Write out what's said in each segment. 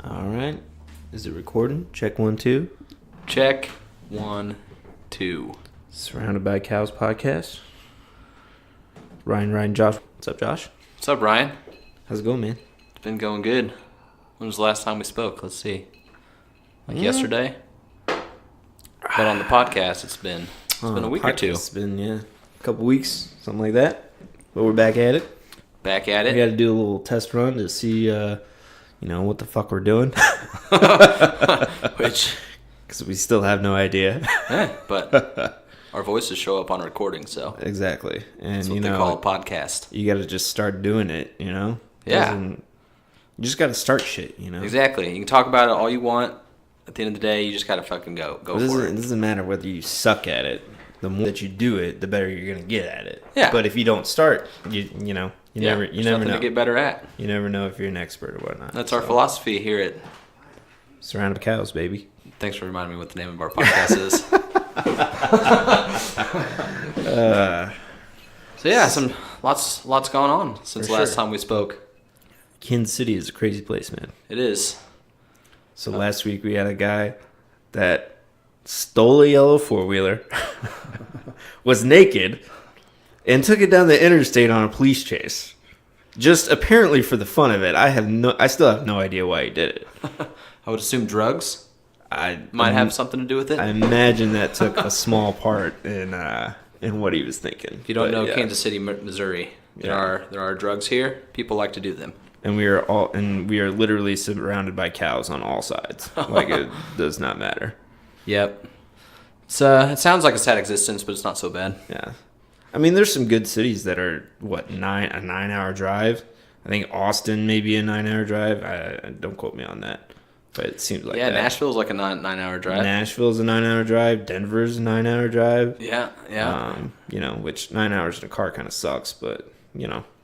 All right. Is it recording? Check 1, 2. Check 1, 2. Surrounded by Cows podcast. Ryan, Josh. What's up, Josh? What's up, Ryan? How's it going, man? It's been going good. When was the last time we spoke? Let's see. Yesterday? But on the podcast, it's been a week or two. It's been, a couple weeks, something like that. But we're back at it. Back at it. We got to do a little test run to see, what the fuck we're doing. Which... Because we still have no idea. But our voices show up on recording, so... Exactly. And, that's what they call a podcast. You got to just start doing it, Yeah. You just got to start shit, Exactly. You can talk about it all you want. At the end of the day, you just got to fucking go for it. It doesn't matter whether you suck at it. The more that you do it, the better you're going to get at it. Yeah. But if you don't start, you never know. To get better at. You never know if you're an expert or whatnot. That's our philosophy here at... Surrounded by Cows, baby. Thanks for reminding me what the name of our podcast is. So yeah, lots going on since last time we spoke. Kansas City is a crazy place, man. It is. So last week we had a guy that stole a yellow four-wheeler, was naked, and took it down the interstate on a police chase. Just apparently for the fun of it. I still have no idea why he did it. I would assume drugs might have something to do with it. I imagine that took a small part in what he was thinking. If you don't know Kansas City, Missouri, there are drugs here. People like to do them. And we are literally surrounded by cows on all sides. Like, it does not matter. Yep. It sounds like a sad existence, but it's not so bad. Yeah. I mean, there's some good cities that are, a 9-hour drive. I think Austin may be a 9-hour drive. Don't quote me on that. But it seems like that. Yeah, Nashville's like a 9-hour drive. Nashville's a 9-hour drive. Denver's a 9-hour drive. Yeah. Which 9 hours in a car kind of sucks, but,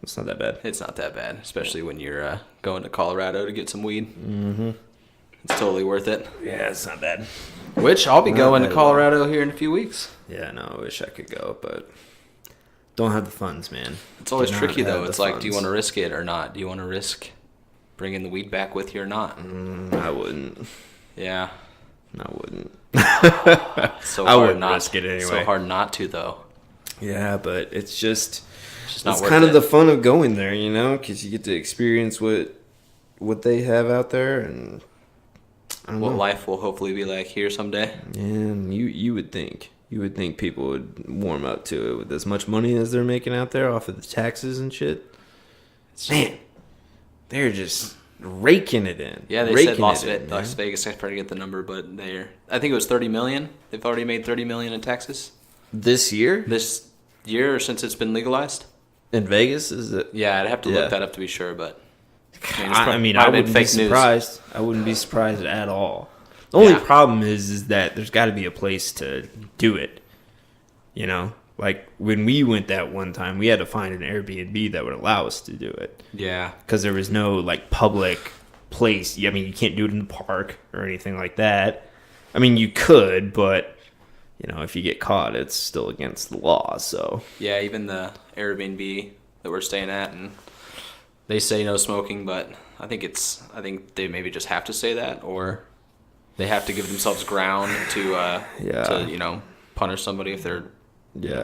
it's not that bad. It's not that bad, especially when you're going to Colorado to get some weed. Mm-hmm. It's totally worth it. Yeah, it's not bad. Which I'll be going to Colorado here in a few weeks. Yeah, no, I wish I could go, but don't have the funds, man. It's always tricky, though. It's like, do you want to risk it or not? Do you want to risk bringing the weed back with you or not? I wouldn't. Yeah. I wouldn't. I wouldn't risk it anyway. So hard not to, though. Yeah, but it's just not it's kind of the fun of going there, because you get to experience what they have out there, and I don't know. What life will hopefully be like here someday. Yeah, you would think. You would think people would warm up to it with as much money as they're making out there off of the taxes and shit. Man, they're just raking it in. Yeah, they said Las Vegas. I tried to get the number, but I think it was $30 million. They've already made $30 million in taxes this year. This year, or since it's been legalized. In Vegas, is it? Yeah, I'd have to look that up to be sure, but I wouldn't be surprised. I wouldn't be surprised at all. The only problem is that there's got to be a place to do it. Like when we went that one time, we had to find an Airbnb that would allow us to do it. Yeah, because there was no public place. I mean, you can't do it in the park or anything like that. I mean, you could, but if you get caught, it's still against the law. So yeah, even the Airbnb that we're staying at, and they say no smoking, but I think they maybe just have to say that, or they have to give themselves ground to punish somebody if they're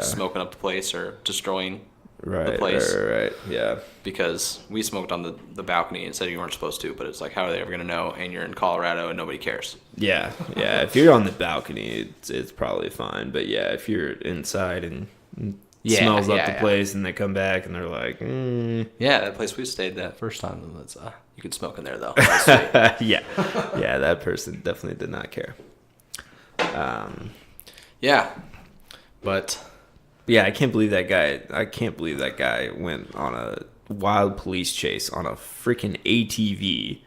smoking up the place or destroying the place. Right. Yeah. Because we smoked on the balcony and said you weren't supposed to, but it's like, how are they ever going to know? And you're in Colorado and nobody cares. Yeah. If you're on the balcony, it's probably fine. But yeah, if you're inside and smells up the place and they come back and they're like, Yeah, that place we stayed that first time, you could smoke in there though. Yeah, that person definitely did not care. But yeah, I can't believe that guy went on a wild police chase on a freaking ATV.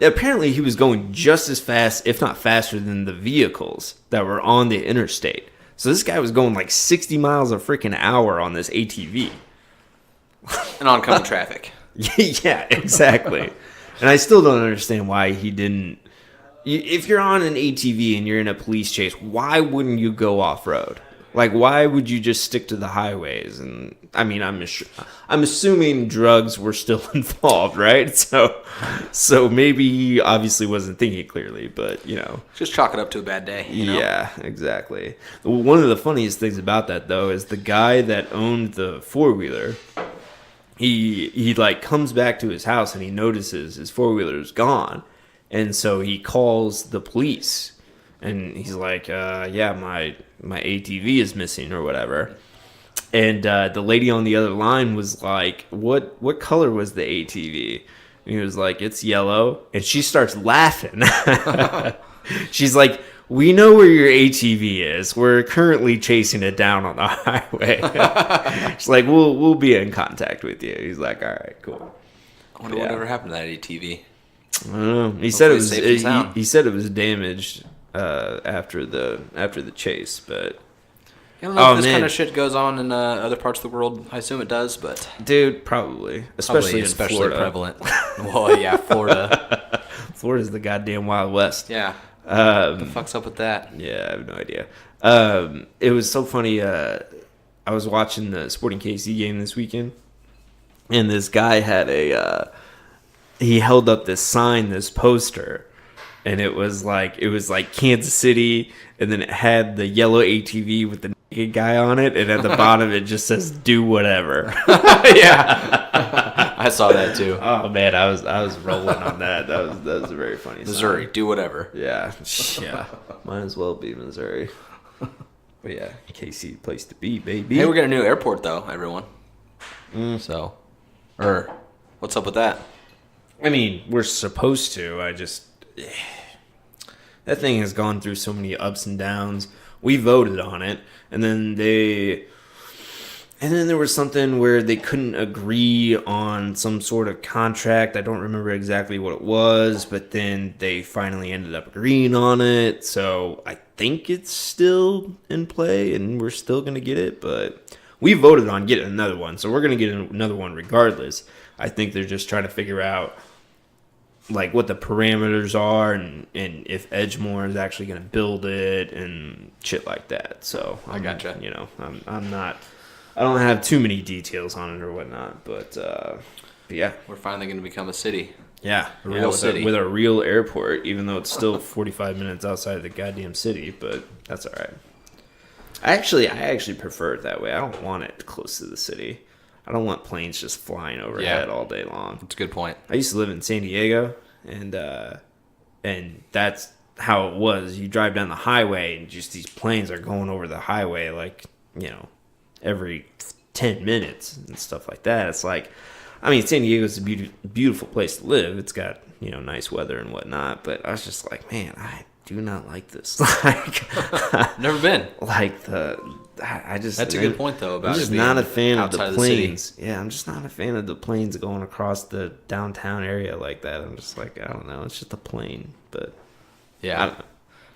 Apparently he was going just as fast, if not faster, than the vehicles that were on the interstate. So this guy was going like 60 miles a freaking hour on this ATV. And oncoming traffic. Yeah, exactly. And I still don't understand why he didn't. If you're on an ATV and you're in a police chase, why wouldn't you go off-road? Like, why would you just stick to the highways? And I mean, I'm assuming drugs were still involved, right? So maybe he obviously wasn't thinking clearly, but just chalk it up to a bad day. Yeah, exactly. One of the funniest things about that though is the guy that owned the 4-wheeler. He like comes back to his house and he notices his 4-wheeler is gone, and so he calls the police. And he's like, yeah, my ATV is missing or whatever. And the lady on the other line was like, what color was the ATV? And he was like, it's yellow. And she starts laughing. She's like, we know where your ATV is. We're currently chasing it down on the highway. She's like, we'll be in contact with you. He's like, all right, cool. I wonder whatever happened to that ATV. I don't know. He said it was damaged after the chase, but I don't know if this kind of shit goes on in other parts of the world. I assume it does, but dude, probably especially Florida. Prevalent. Well, yeah, Florida. Florida's the goddamn Wild West. Yeah. What the fuck's up with that? Yeah, I have no idea. It was so funny. I was watching the Sporting KC game this weekend, and this guy had he held up this sign, this poster. And it was like Kansas City, and then it had the yellow ATV with the naked guy on it, and at the bottom it just says "Do whatever." Yeah, I saw that too. Oh man, I was rolling on that. That was a very funny. Missouri, sign. Do whatever. Yeah, might as well be Missouri. But yeah, KC place to be, baby. Hey, we're getting a new airport though, everyone. So, what's up with that? I mean, we're supposed to. That thing has gone through so many ups and downs. We voted on it, and then there was something where they couldn't agree on some sort of contract. I don't remember exactly what it was, but then they finally ended up agreeing on it. So I think it's still in play, and we're still going to get it, but we voted on getting another one, so we're going to get another one regardless. I think they're just trying to figure out like what the parameters are and if Edgemore is actually going to build it and shit like that. So I gotcha. I don't have too many details on it or whatnot, but yeah, we're finally going to become a city. Yeah, a real city with a real airport, even though it's still 45 minutes outside of the goddamn city, but that's all right. I actually prefer it that way. I don't want it close to the city. I don't want planes just flying overhead all day long. That's a good point. I used to live in San Diego, and that's how it was. You drive down the highway, and just these planes are going over the highway like, every 10 minutes and stuff like that. It's like, I mean, San Diego's a beautiful place to live. It's got, nice weather and whatnot, but I was just like, man, I do not like this. Like, never been. Like that's a good point though. About I'm just not a fan of the planes. Yeah, I'm just not a fan of the planes going across the downtown area like that. I'm just like, I don't know. It's just a plane, but yeah,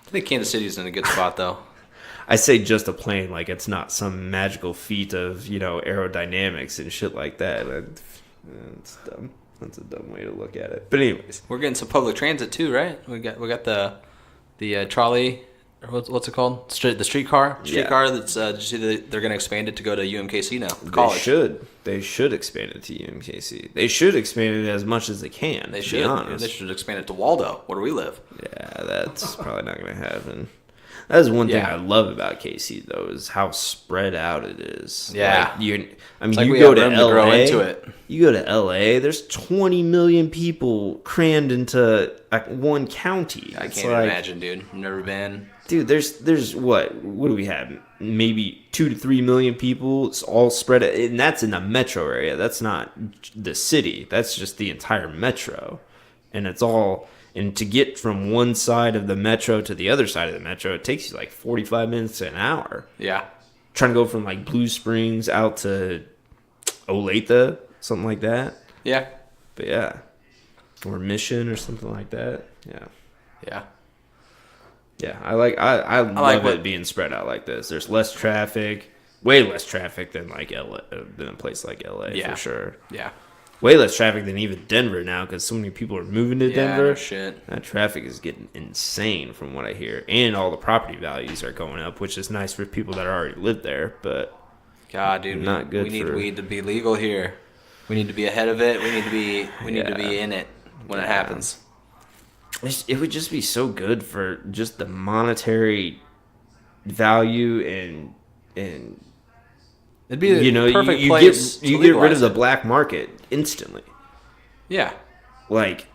I think Kansas City's in a good spot though. I say just a plane, like it's not some magical feat of aerodynamics and shit like that. It's dumb. That's a dumb way to look at it. But anyways, we're getting some public transit too, right? We got the trolley. What's it called? The streetcar. That's did you see that they're going to expand it to go to UMKC now? College. They should expand it to UMKC. They should expand it as much as they can. They should. Be honest. They should expand it to Waldo, where we live. Yeah, that's probably not going to happen. That is one thing I love about KC though, is how spread out it is. Yeah, like, you go to LA. Grow into it. You go to LA. There's 20 million people crammed into one county. I can't imagine, dude. I've never been. Dude, there's what do we have? Maybe 2 to 3 million people. It's all spread, and that's in the metro area. That's not the city. That's just the entire metro, and it's all. And to get from one side of the metro to the other side of the metro, it takes you like 45 minutes to an hour. Yeah. Trying to go from like Blue Springs out to Olathe, something like that. Yeah. But yeah. Or Mission or something like that. Yeah. Yeah. Yeah. I love it being spread out like this. There's less traffic, way less traffic than like LA, than a place like LA for sure. Yeah. way less traffic than even Denver now because so many people are moving to Denver. No shit. That traffic is getting insane from what I hear. And all the property values are going up, which is nice for people that already live there, but God, dude, not good. We need weed to be legal here. We need to be ahead of it. We need to be in it when it happens. It would just be so good for just the monetary value and it'd be the perfect you place get to rid of the legalize it. black market instantly. Yeah. Like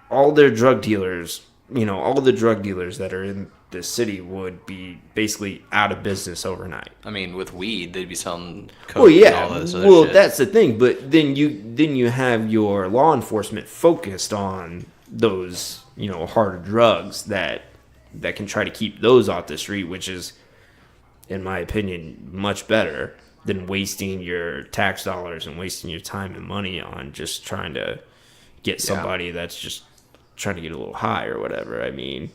all their drug dealers, all the drug dealers that are in the city would be basically out of business overnight. I mean, with weed, they'd be selling coke Well, yeah. and all this other shit. That's the thing. But then you have your law enforcement focused on those, harder drugs that can try to keep those off the street, which is, in my opinion, much better than wasting your tax dollars and wasting your time and money on just trying to get somebody that's just trying to get a little high or whatever. I mean,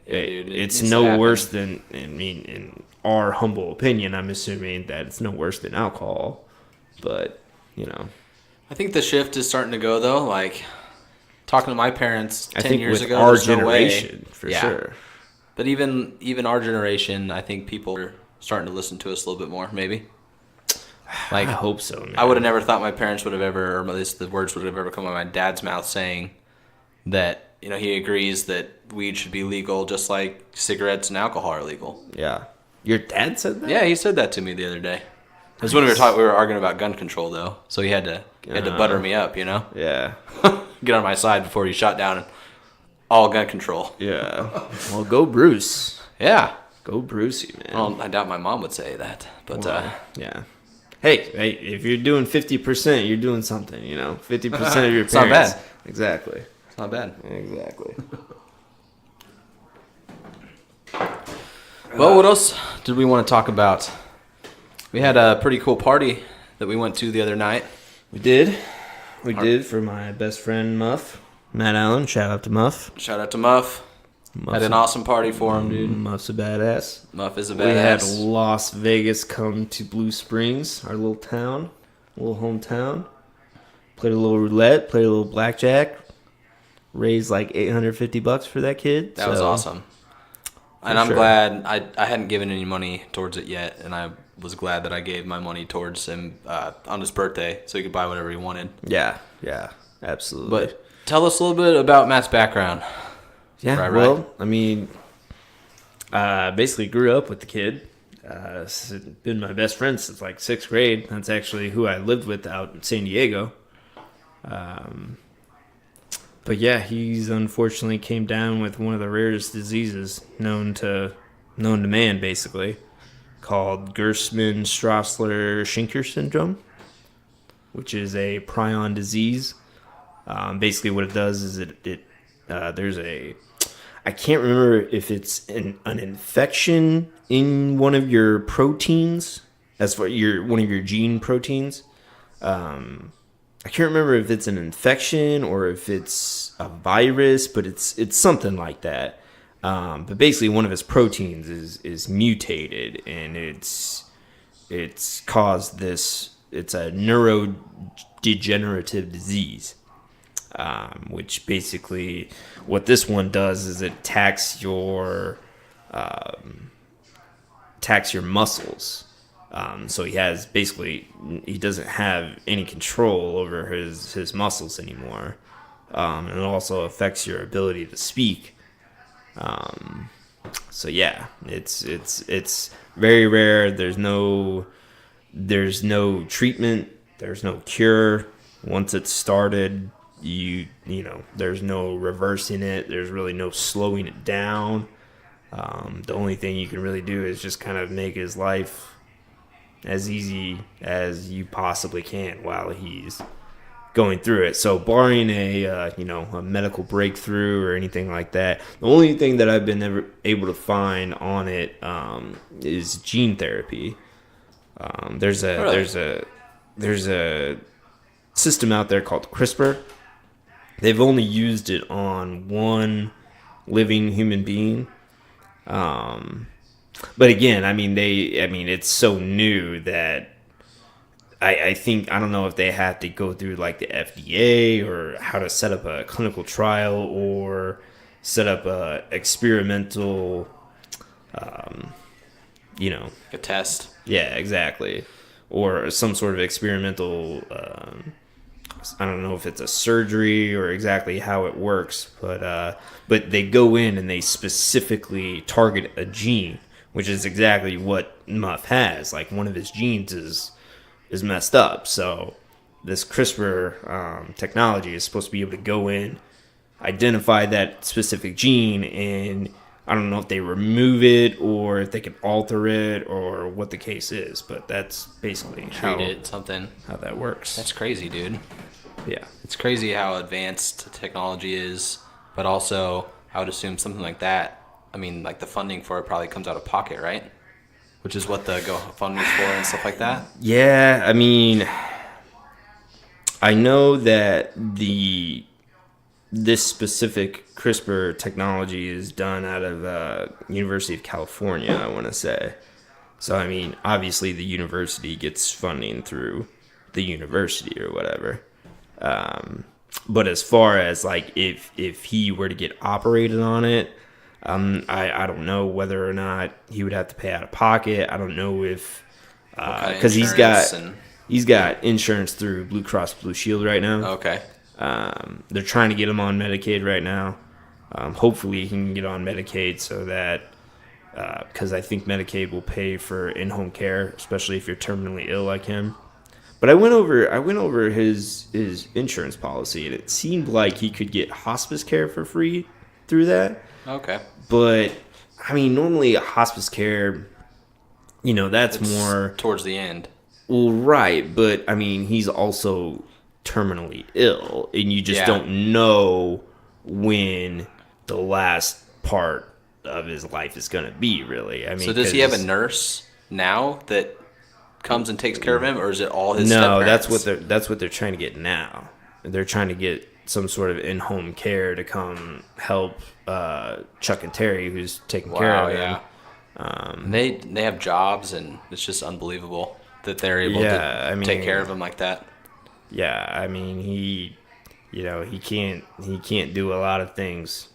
it's no worse than, in our humble opinion, I'm assuming that it's no worse than alcohol. But, I think the shift is starting to go, though. Like, talking to my parents 10 years ago, our there's no generation, way. for sure. But even our generation, I think people are starting to listen to us a little bit more, maybe. Like, I hope so, man. I would have never thought my parents would have ever, or at least the words would have ever come out of my dad's mouth saying that, he agrees that weed should be legal just like cigarettes and alcohol are legal. Yeah. Your dad said that? Yeah, he said that to me the other day. It was when we were arguing about gun control, though. So he had to butter me up, Yeah. Get on my side before he shot down all gun control. Yeah. Well, go Bruce. Yeah. Go Brucey, man. Well, I doubt my mom would say that, but yeah. Hey, if you're doing 50%, you're doing something, 50% of your parents. It's not bad. Exactly. It's not bad. Exactly. Well, what else did we want to talk about? We had a pretty cool party that we went to the other night. We did. We did for my best friend, Muff. Matt Allen. Shout out to Muff. Shout out to Muff. Had an awesome party for him, dude. Muff's a badass. Muff is a badass. We had Las Vegas come to Blue Springs, our little town, little hometown. Played a little roulette, played a little blackjack. Raised like $850 for that kid. That was awesome. And I'm glad I hadn't given any money towards it yet, and I was glad that I gave my money towards him on his birthday so he could buy whatever he wanted. Yeah, absolutely. But tell us a little bit about Matt's background. Yeah, well, I mean, basically grew up with the kid. Been my best friend since like 6th grade. That's actually who I lived with out in San Diego. But yeah, he's unfortunately came down with one of the rarest diseases known to man, basically, called Gerstmann-Straussler-Schinker syndrome, which is a prion disease. Basically, what it does is there's I can't remember if it's an infection in one of your proteins, as for one of your gene proteins. I can't remember if it's an infection or if it's a virus, but it's something like that. But basically, one of his proteins is mutated, and it's caused this. It's a neurodegenerative disease, which basically what this one does is it attacks your muscles. So he doesn't have any control over his muscles anymore. And it also affects your ability to speak. So yeah, it's very rare. There's no treatment. There's no cure. Once it's started, there's no reversing it. There's really no slowing it down. The only thing you can really do is just kind of make his life as easy as you possibly can while he's going through it. So barring a medical breakthrough or anything like that, the only thing that I've been ever able to find on it is gene therapy. There's a system out there called CRISPR. They've only used it on one living human being. But again, it's so new that I think, I don't know if they have to go through like the FDA or how to set up a clinical trial or set up a experimental, you know, A test. yeah, exactly, or some sort of experimental. I don't know if it's a surgery or exactly how it works, but they go in and they specifically target a gene, which is exactly what Muff has. Like one of his genes is messed up, so this CRISPR technology is supposed to be able to go in, identify that specific gene, and I don't know if they remove it or if they can alter it or what the case is, but that's basically Treat it something. how that works. That's crazy, dude. Yeah. It's crazy how advanced technology is, but also I would assume something like that. I mean, like the funding for it probably comes out of pocket, right? Which is what the GoFundMe's for and stuff like that. Yeah, I mean, I know that this specific CRISPR technology is done out of University of California, I want to say. So, I mean, obviously the university gets funding through the university or whatever. But as far as like if he were to get operated on it, I don't know whether or not he would have to pay out of pocket. I don't know if because he's got insurance through Blue Cross Blue Shield right now. Okay. They're trying to get him on Medicaid right now. Hopefully he can get on Medicaid so that because I think Medicaid will pay for in-home care, especially if you're terminally ill like him. But I went over his insurance policy, and it seemed like he could get hospice care for free through that. Okay. But I mean, normally a hospice care, that's It's more towards the end. well, right. But I mean, he's also terminally ill, and you just don't know when the last part of his life is going to be. Really, I mean, So does he have a nurse now that comes and takes care of him, or is it all his No, step-parents? that's what they're trying to get now. They're trying to get some sort of in-home care to come help Chuck and Terry, who's taking care of him. Yeah. And they have jobs, and it's just unbelievable that they're able to take care of him like that. Yeah, I mean he can't do a lot of things.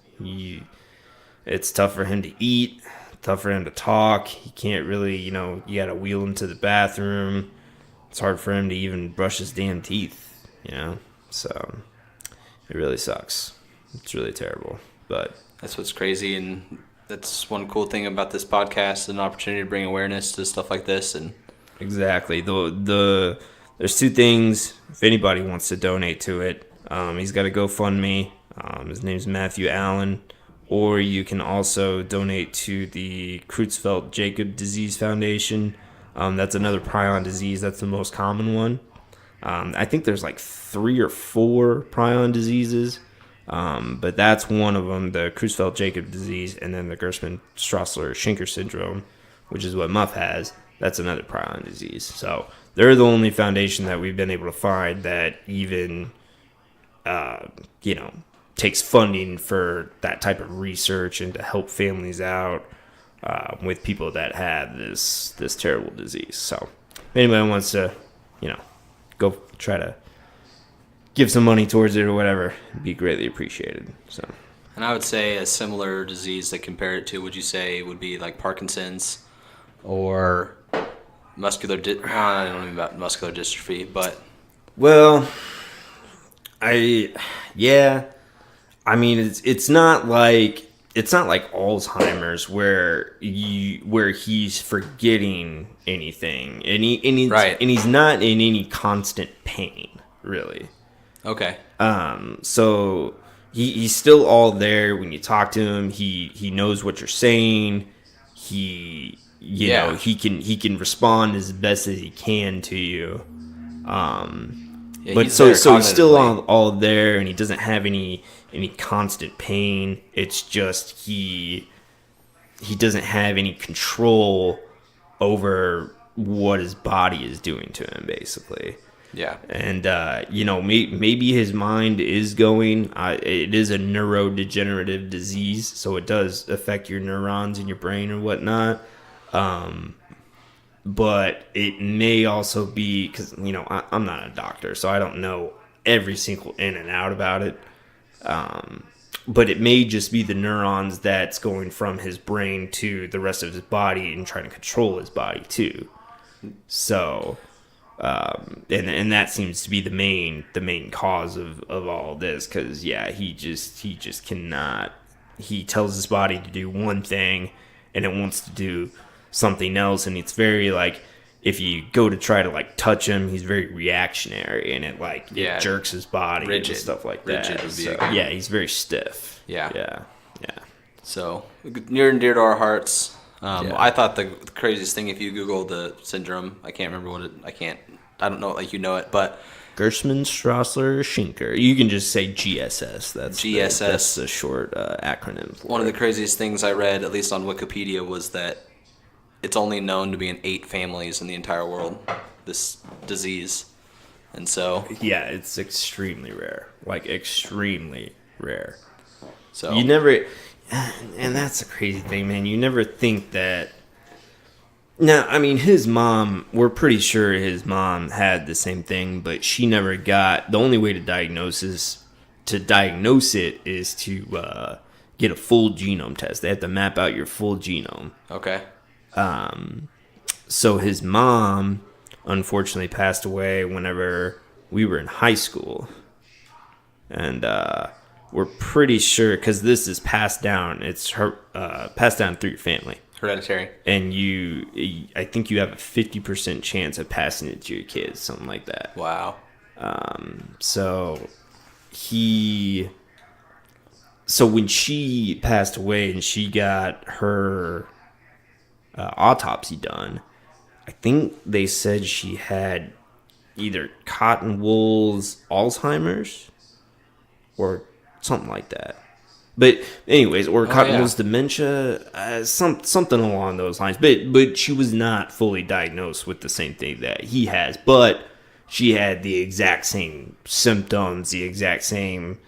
It's tough for him to eat, tough for him to talk. He can't really, you got to wheel him to the bathroom. It's hard for him to even brush his damn teeth, So it really sucks. It's really terrible, but That's what's crazy, and that's one cool thing about this podcast, an opportunity to bring awareness to stuff like this. And exactly. There's two things. If anybody wants to donate to it, he's got a GoFundMe. His name's Matthew Allen. Or you can also donate to the Creutzfeldt-Jakob Disease Foundation. That's another prion disease. That's the most common one. I think there's like 3 or 4 prion diseases. But that's one of them, the Creutzfeldt-Jakob disease, and then the Gerstmann-Straussler-Schinker syndrome, which is what Muff has. That's another prion disease. So they're the only foundation that we've been able to find that even, takes funding for that type of research and to help families out with people that have this terrible disease. So if anybody wants to, go try to give some money towards it or whatever, it'd be greatly appreciated. So, And I would say a similar disease to compare it to, would you say, would be like Parkinson's or muscular? I don't know about muscular dystrophy, but well, I mean, it's not like Alzheimer's where he's forgetting anything, and he's not in any constant pain, really. okay, So he's still all there when you talk to him. He knows what you're saying. He can respond as best as he can to you. But so he's still all there, and he doesn't have any constant pain. It's just he doesn't have any control over what his body is doing to him, basically. Yeah. And maybe his mind is going. It is a neurodegenerative disease, so it does affect your neurons in your brain and whatnot. but it may also be because I'm not a doctor, so I don't know every single in and out about it. But it may just be the neurons that's going from his brain to the rest of his body and trying to control his body too. So, and that seems to be the main cause of all this. Because he just cannot. He tells his body to do one thing, and it wants to do something else, and it's very like. If you go to try to like touch him, he's very reactionary, and it jerks his body and stuff like that. Rigid would be So, he's very stiff. Yeah. Yeah. So near and dear to our hearts. I thought the craziest thing, if you Google the syndrome, I can't remember I don't know it like you know it, but Gerstmann Straussler Schinker. You can just say GSS. That's GSS. That's the short acronym for one of the craziest things I read, at least on Wikipedia, was that it's only known to be in 8 families in the entire world, this disease. And so... Yeah, it's extremely rare. Like, extremely rare. So you never... And that's the crazy thing, man. You never think that... Now, I mean, his mom... We're pretty sure his mom had the same thing, but she never got... The only way to diagnose it is to get a full genome test. They have to map out your full genome. Okay. So his mom, unfortunately, passed away whenever we were in high school. And we're pretty sure, because this is passed down, it's passed down through your family. Hereditary. And I think you have a 50% chance of passing it to your kids, something like that. Wow. So when she passed away and she got her autopsy done, I think they said she had either cotton wool's Alzheimer's or something like that. But anyways, or cotton wool's dementia, something along those lines. But she was not fully diagnosed with the same thing that he has. But she had the exact same symptoms, the exact same,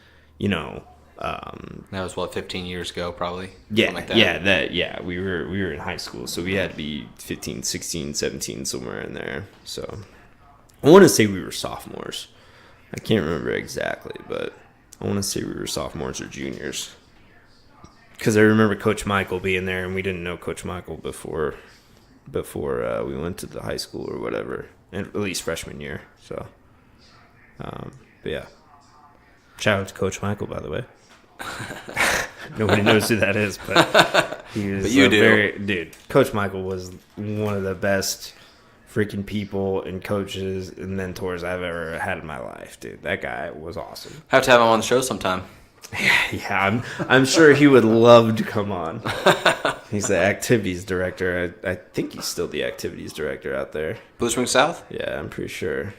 that was 15 years ago, probably. Yeah, like that. We were in high school, so we had to be 15, 16, 17, somewhere in there. So I want to say we were sophomores. I can't remember exactly, but I want to say we were sophomores or juniors. Because I remember Coach Michael being there, and we didn't know Coach Michael before we went to the high school or whatever, at least freshman year. So, but yeah. Shout out to Coach Michael, by the way. Nobody knows who that is, but he was but you do. Dude, Coach Michael was one of the best freaking people and coaches and mentors I've ever had in my life, dude. That guy was awesome. Have to have him on the show sometime. Yeah, I'm sure he would love to come on. He's the activities director. I think he's still the activities director out there. Blue Springs South? Yeah, I'm pretty sure.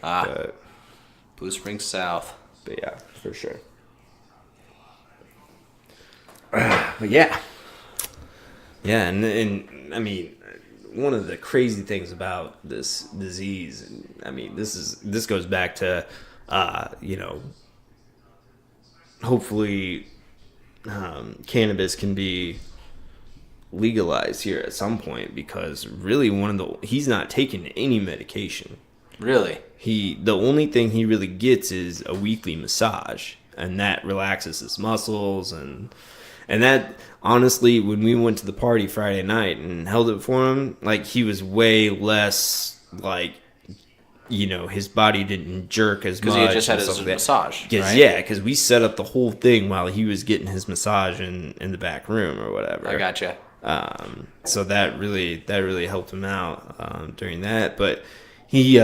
Blue Springs South. But yeah, for sure. But yeah, and I mean, one of the crazy things about this disease, I mean, this goes back to, hopefully, cannabis can be legalized here at some point, because really he's not taking any medication. Really? The only thing he really gets is a weekly massage, and that relaxes his muscles, and that, honestly, when we went to the party Friday night and held it for him, like, he was way less, like, his body didn't jerk as much. Because he had just had his massage, right? Yeah, because we set up the whole thing while he was getting his massage in the back room or whatever. I gotcha. So that really helped him out during that, but he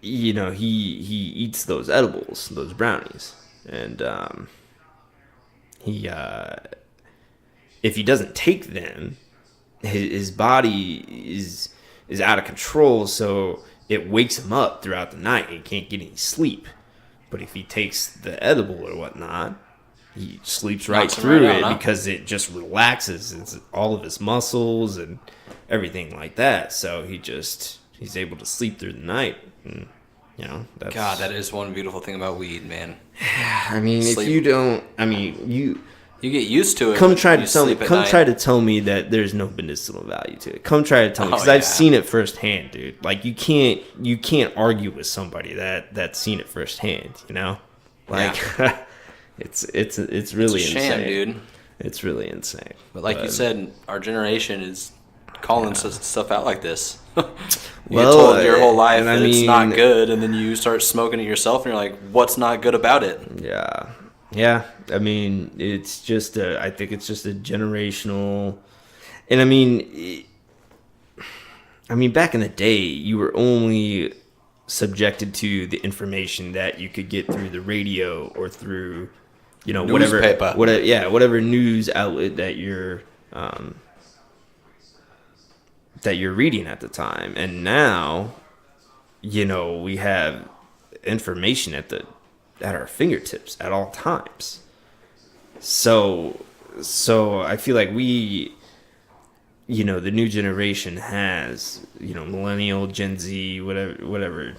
he eats those edibles, those brownies, and if he doesn't take them, his body is out of control, so it wakes him up throughout the night and he can't get any sleep. But if he takes the edible or whatnot, he sleeps right through it, because it just relaxes all of his muscles and everything like that. So he's able to sleep through the night. And, God, that is one beautiful thing about weed, man. I mean, sleep. If you don't, I mean, you You get used to it. Come try to tell me that there's no medicinal value to it. Come try to tell me, because I've seen it firsthand, dude. Like you can't argue with somebody that's seen it firsthand. You know, like it's really it's a sham, insane, dude. It's really insane. But like you said, our generation is calling stuff out like this. You Well, told your whole life that it's not mean, good, and then you start smoking it yourself, and you're like, "What's not good about it?" Yeah. I mean, it's just I think it's just a generational, and I mean, back in the day, you were only subjected to the information that you could get through the radio or through, Newspaper. whatever news outlet that you're reading at the time. And now, we have information at our fingertips at all times. So I feel like we, the new generation has, millennial, Gen Z, whatever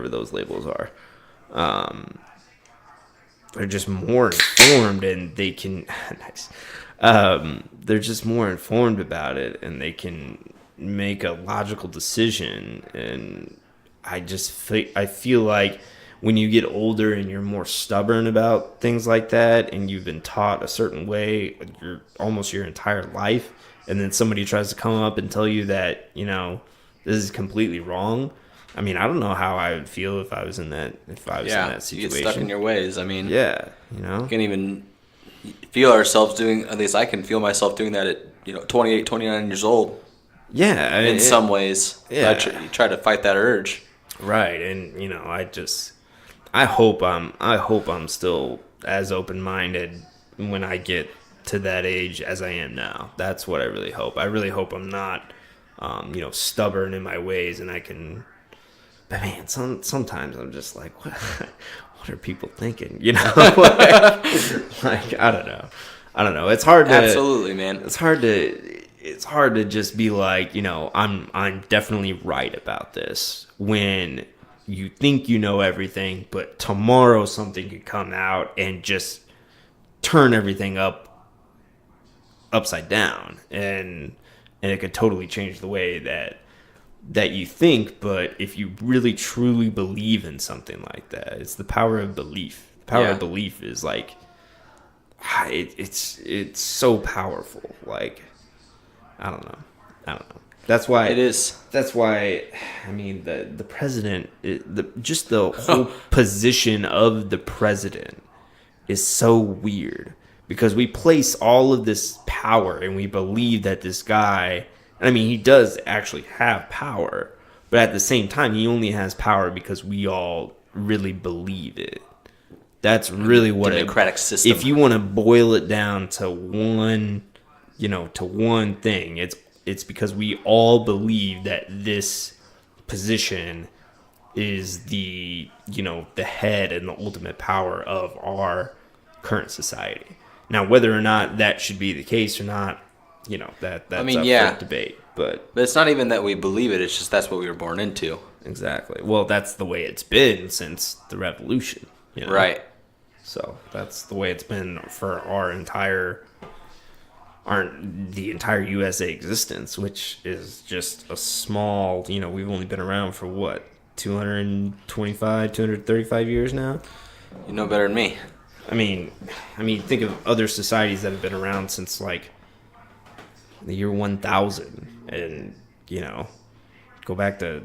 those labels are. They're just more informed, and they can nice. They're just more informed about it, and they can make a logical decision. And I feel like when you get older and you're more stubborn about things like that, and you've been taught a certain way almost your entire life, and then somebody tries to come up and tell you that, this is completely wrong. I mean, I don't know how I would feel if I was in that situation. You get stuck in your ways. I mean, you can't even feel ourselves doing, at least I can feel myself doing that at, 28, 29 years old. Yeah. In some ways. Yeah. You try to fight that urge. Right. And, I hope I'm still as open-minded when I get to that age as I am now. That's what I really hope. I really hope I'm not, stubborn in my ways, and I can. But man, sometimes I'm just like, what are people thinking? Like I don't know. It's hard to. Absolutely, man. It's hard to just be like, I'm definitely right about this when you think you know everything, but tomorrow something could come out and just turn everything upside down, and it could totally change the way that you think. But if you really truly believe in something like that, it's the power of belief. The power of belief is like it's so powerful. Like I don't know. That's why it is. That's why the president, just the whole position of the president is so weird, because we place all of this power and we believe that this guy, he does actually have power, but at the same time he only has power because we all really believe it. That's really what democratic system. If you want to boil it down to one thing, it's because we all believe that this position is the head and the ultimate power of our current society. Now, whether or not that should be the case or not, that's up for debate. But it's not even that we believe it. It's just that's what we were born into. Exactly. Well, that's the way it's been since the revolution. Right. So that's the way it's been for the entire USA existence, which is just a small, we've only been around for what, 235 years now? You know better than me. I mean, think of other societies that have been around since like the year 1000, and go back to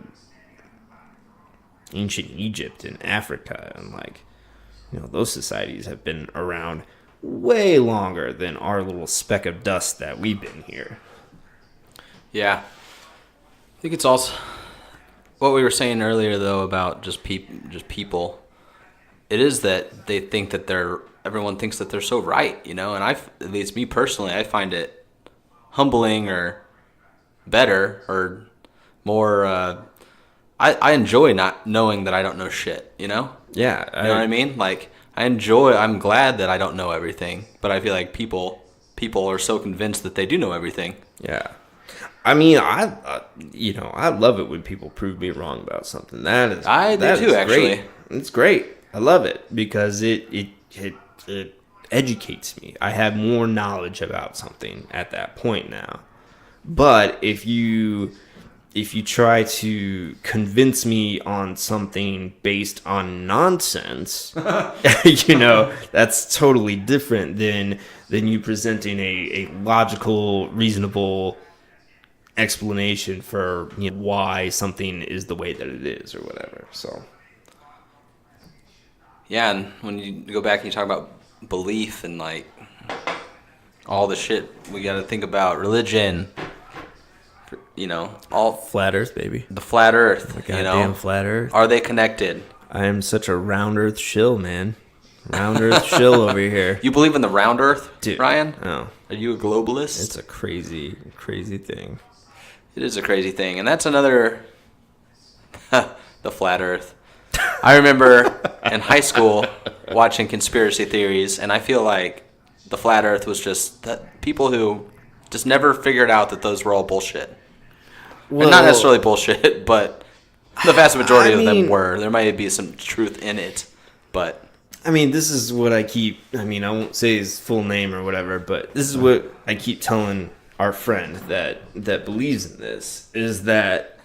ancient Egypt and Africa, and those societies have been around way longer than our little speck of dust that we've been here. Yeah. I think it's also what we were saying earlier, though, about just people. It is that they think that everyone thinks that they're so right, and at least me personally, I find it humbling or better or more, I enjoy not knowing that I don't know shit, Yeah. You know what I mean? Like, I'm glad that I don't know everything, but I feel like people are so convinced that they do know everything. Yeah. I love it when people prove me wrong about something. I do too, actually. Great. It's great. I love it because it educates me. I have more knowledge about something at that point now. But if you try to convince me on something based on nonsense, that's totally different than you presenting a logical, reasonable explanation for why something is the way that it is or whatever. So yeah, and when you go back and you talk about belief and like all the shit we got to think about, religion, all flat Earth, baby. The flat Earth, the goddamn flat Earth. Are they connected? I am such a round Earth shill, man. Round Earth shill over here. You believe in the round Earth, dude? Ryan? Oh, are you a globalist? It's a crazy, crazy thing. It is a crazy thing, and that's another the flat Earth. I remember in high school watching conspiracy theories, and I feel like the flat Earth was just that people who just never figured out that those were all bullshit. Well, and not necessarily bullshit, but the vast majority of them were. There might be some truth in it, but this is what I won't say his full name or whatever, but this is what I keep telling our friend that believes in this, is that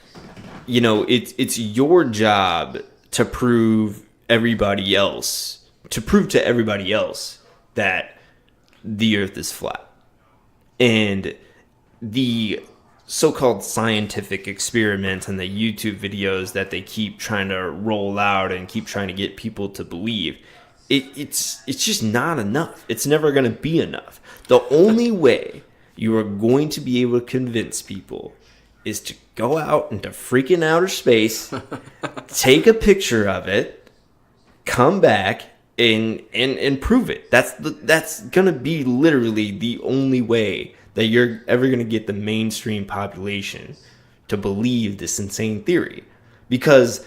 it's your job to prove to everybody else that the Earth is flat. And the so-called scientific experiment and the YouTube videos that they keep trying to roll out and keep trying to get people to believe, it's just not enough. It's never going to be enough. The only way you are going to be able to convince people is to go out into freaking outer space, take a picture of it, come back, and prove it. That's gonna be literally the only way that you're ever gonna get the mainstream population to believe this insane theory. Because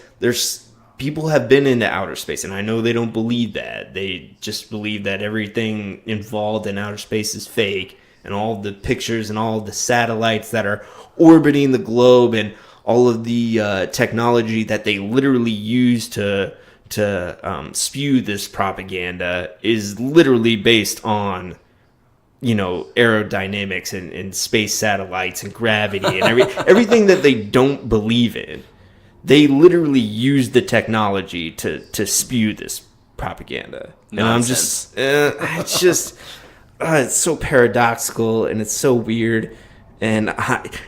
people have been into outer space, and I know they don't believe that. They just believe that everything involved in outer space is fake, and all the pictures and all the satellites that are orbiting the globe and all of the technology that they literally use to spew this propaganda is literally based on aerodynamics and space satellites and gravity and everything that they don't believe in. They literally use the technology to spew this propaganda. Nonsense. And it's just it's so paradoxical and it's so weird. And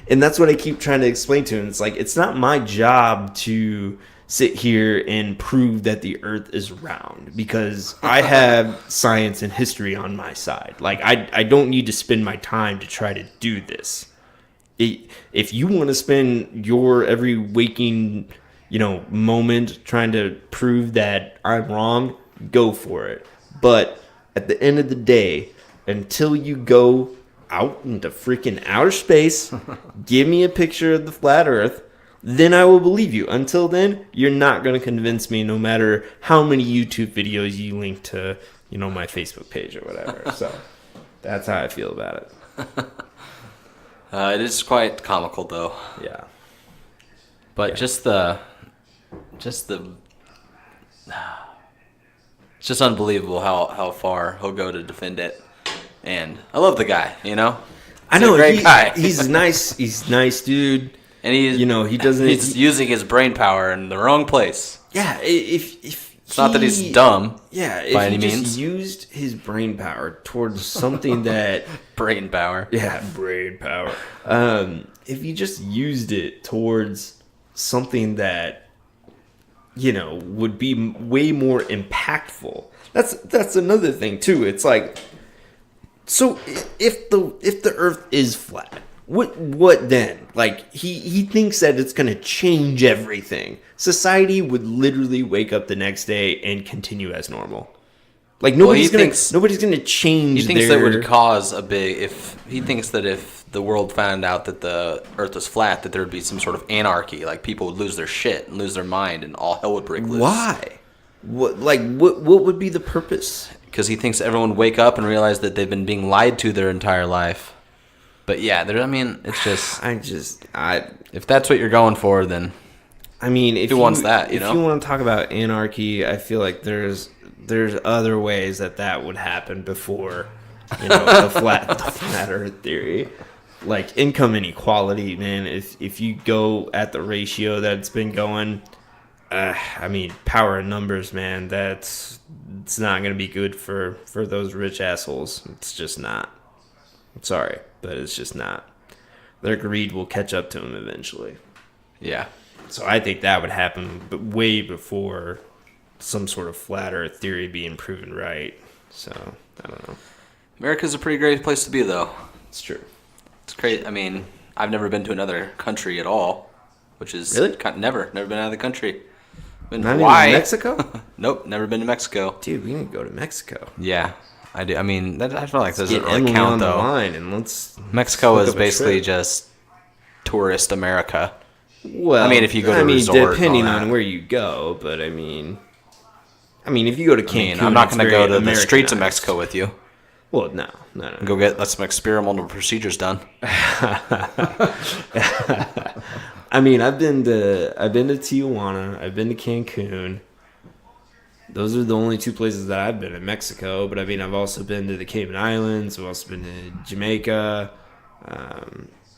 that's what I keep trying to explain to him. It's like, it's not my job to sit here and prove that the Earth is round, because I have science and history on my side. Like, I don't need to spend my time to try to do this. If you want to spend your every waking, moment trying to prove that I'm wrong, go for it. But at the end of the day, until you go out into freaking outer space, give me a picture of the flat Earth, then I will believe you. Until then, you're not going to convince me, no matter how many YouTube videos you link to, my Facebook page or whatever. So that's how I feel about it. It is quite comical, though. Yeah. But it's just unbelievable how far he'll go to defend it. And I love the guy, I know, a great guy. He's nice. He's nice, dude. And he doesn't. He's using his brain power in the wrong place. Yeah, if it's not that he's dumb. Yeah, by any if he means, just used his brain power towards something that brain power. Yeah, brain power. If he just used it towards something that would be way more impactful. That's another thing too. It's like, so if the Earth is flat, what then? Like, he thinks that it's gonna change everything. Society would literally wake up the next day and continue as normal. Like, nobody's gonna change. He thinks that would cause a big. He thinks that if the world found out that the Earth was flat, that there would be some sort of anarchy. Like, people would lose their shit and lose their mind, and all hell would break loose. Why? What would be the purpose? Because he thinks everyone would wake up and realize that they've been being lied to their entire life. But yeah, it's just... If that's what you're going for, then... I mean, if Who wants that? If you want to talk about anarchy, I feel like there's other ways that would happen before, the flat Earth theory. Like income inequality, man. If you go at the ratio that it's been going, I mean, power in numbers, man. It's not gonna be good for those rich assholes. It's just not. I'm sorry, but it's just not. Their greed will catch up to them eventually. Yeah. So I think that would happen, but way before some sort of flat Earth theory being proven right. So I don't know. America's a pretty great place to be, though. It's true. It's great. I mean, I've never been to another country at all, which is really never been out of the country. Been Not Hawaii. even Mexico? Nope, never been to Mexico. Dude, we need to go to Mexico. Yeah, I do. I mean, I feel like Let's doesn't get really Emily count on though. The line and let's Mexico look is up a basically trip. just tourist America. Well, I mean, if you go to a resort and all depending that. on where you go, but I mean, if you go to Cancun, I'm not going to go to the Americanized. streets of Mexico with you. Well, no. Go get some experimental procedures done. I mean, I've been to Tijuana, I've been to Cancun. Those are the only two places that I've been in Mexico. But I mean, I've also been to the Cayman Islands. I've also been to Jamaica,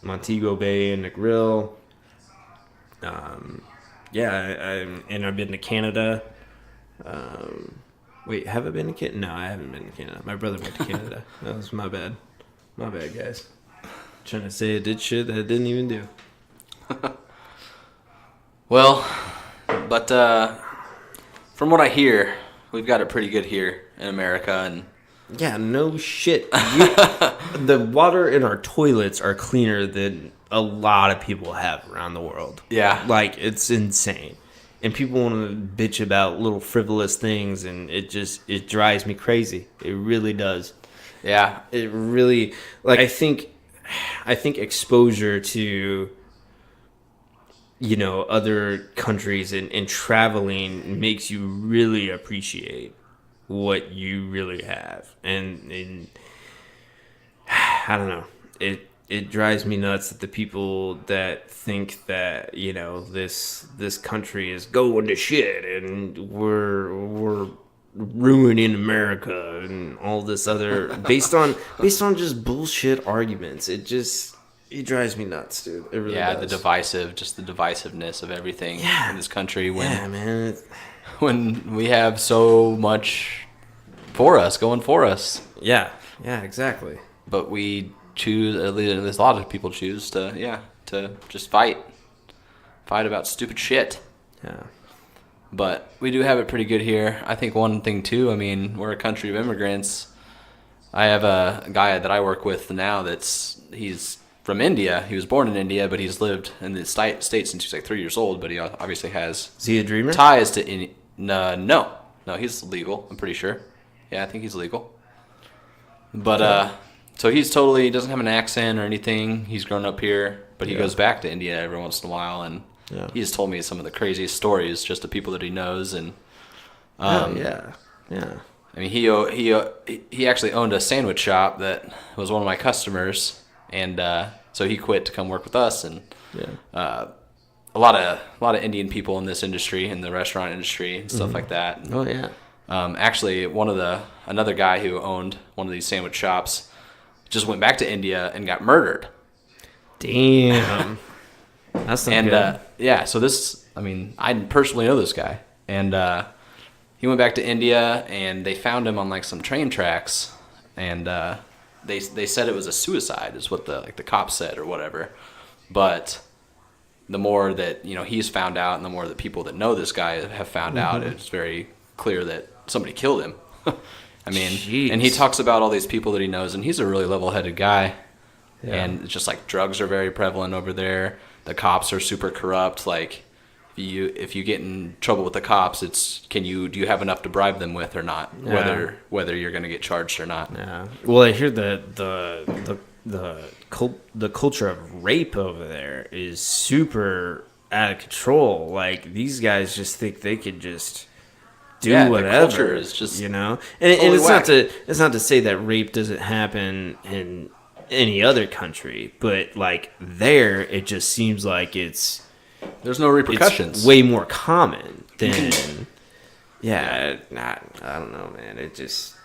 Montego Bay and Negril. And I've been to Canada. Wait, have I been to Canada? No, I haven't been to Canada. My brother went to Canada. That was my bad. My bad, guys. Trying to say I did shit that I didn't even do. Well, but from what I hear, we've got it pretty good here in America, and Yeah, no shit. The water in our toilets are cleaner than a lot of people have around the world. yeah, Like, it's insane. And people want to bitch about little frivolous things, and it drives me crazy. It really does. yeah, It really, like, I think exposure to, other countries and traveling makes you really appreciate what you really have. And I don't know. It drives me nuts that the people that think that, this country is going to shit and we're ruining America and all this other based on just bullshit arguments. It drives me nuts, dude. It really does. the divisiveness of everything in this country Man. when we have so much going for us. Yeah, exactly. But we choose, at least a lot of people choose to just fight about stupid shit. Yeah. But we do have it pretty good here. I think one thing too, I mean, we're a country of immigrants. I have a guy that I work with now he's from India. He was born in India, but he's lived in the States since he's like 3 years old, but he obviously has Is he a dreamer? ties to India. No, he's legal, I'm pretty sure. Yeah, I think he's legal. But so he doesn't have an accent or anything. He's grown up here, but he goes back to India every once in a while, and he has told me some of the craziest stories, just the people that he knows, and yeah. I mean, he actually owned a sandwich shop that was one of my customers, and so he quit to come work with us, and a lot of Indian people in this industry, in the restaurant industry, and stuff like that. Oh yeah. Actually, another guy who owned one of these sandwich shops just went back to India and got murdered. Damn. That's not good. So this, I mean, I personally know this guy, and he went back to India, and they found him on like some train tracks, and they said it was a suicide, is what the cops said or whatever. But the more that he's found out, and the more that people that know this guy have found out, it's very clear that somebody killed him. I mean, Jeez. and he talks about all these people that he knows, and he's a really level-headed guy. Yeah. And it's just like drugs are very prevalent over there. The cops are super corrupt. Like, if you get in trouble with the cops, it's do you have enough to bribe them with or not? Yeah. Whether you're going to get charged or not. Yeah. Well, I hear the culture of rape over there is super out of control. Like, these guys just think they could just do whatever. The culture is just and totally it's not to say that rape doesn't happen in any other country, but like there, it just seems like it's There's no repercussions. It's way more common than. Yeah, I don't know, man. It just.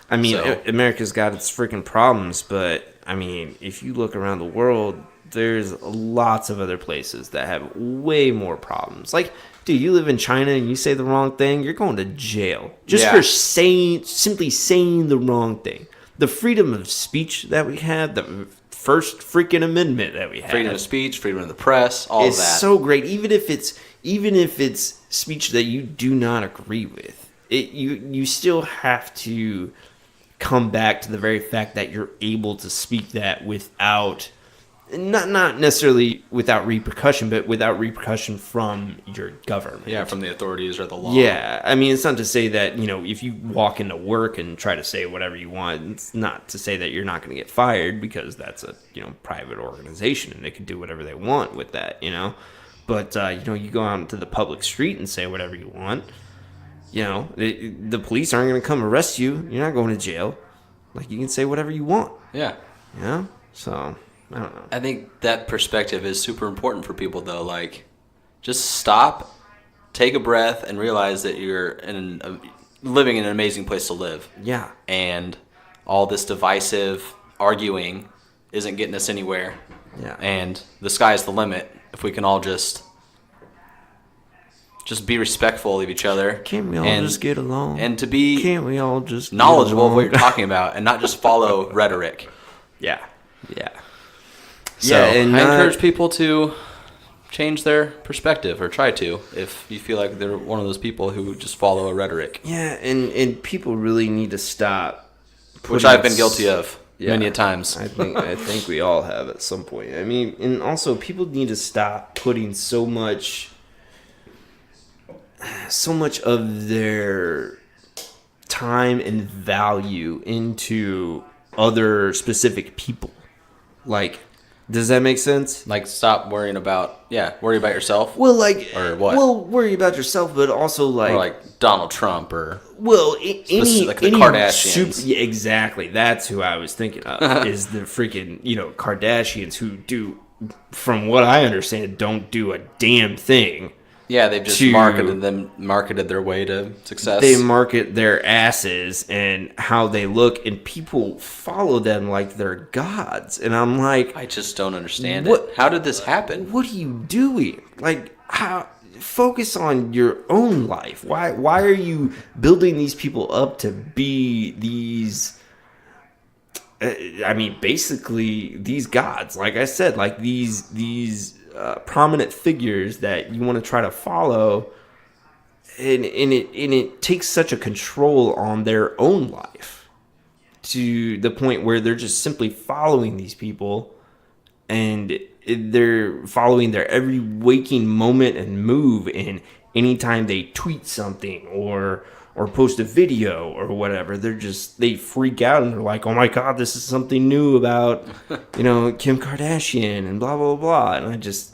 I mean, America's got its freaking problems, but I mean, if you look around the world, there's lots of other places that have way more problems. Like, dude, you live in China and you say the wrong thing, you're going to jail just for simply saying the wrong thing. The freedom of speech that we have, the first freaking amendment that we have, freedom of speech, freedom of the press, all of that. It's so great, even if it's speech that you do not agree with. You still have to come back to the very fact that you're able to speak that without not necessarily without repercussion, but without repercussion from your government. Yeah, from the authorities or the law. Yeah, I mean, it's not to say that, if you walk into work and try to say whatever you want, it's not to say that you're not going to get fired, because that's a, private organization and they can do whatever they want with that, But, you go out into the public street and say whatever you want. The police aren't going to come arrest you. You're not going to jail. Like, you can say whatever you want. Yeah. So, I don't know. I think that perspective is super important for people, though. Like, just stop, take a breath, and realize that you're living in an amazing place to live. Yeah. And all this divisive arguing isn't getting us anywhere. Yeah. And the sky's the limit if we can all just be respectful of each other. Can't we all just get along? And to be Can't we all just knowledgeable of what you're talking about and not just follow rhetoric. Yeah. So I encourage people to change their perspective, or try to, if you feel like they're one of those people who just follow a rhetoric. Yeah, and people really need to stop. Which I've been guilty of many a times. I think we all have at some point. I mean, and also people need to stop putting so much of their time and value into other specific people. Like, does that make sense? Like, stop worrying about yourself. Well, like, or what? Well, worry about yourself, but also like Donald Trump, or any the Kardashians. Yeah, exactly. That's who I was thinking of. Is the freaking Kardashians, who do, from what I understand, don't do a damn thing. Yeah, they've just marketed their way to success. They market their asses and how they look, and people follow them like they're gods. And I'm like, I just don't understand it. How did this happen? What are you doing? Like, how? Focus on your own life. Why are you building these people up to be these? Basically these gods. Like I said, like these. Prominent figures that you want to try to follow, and it takes such a control on their own life to the point where they're just simply following these people, and they're following their every waking moment and move, and anytime they tweet something or post a video or whatever, they freak out and they're like, oh my God, this is something new about, Kim Kardashian and blah, blah, blah. And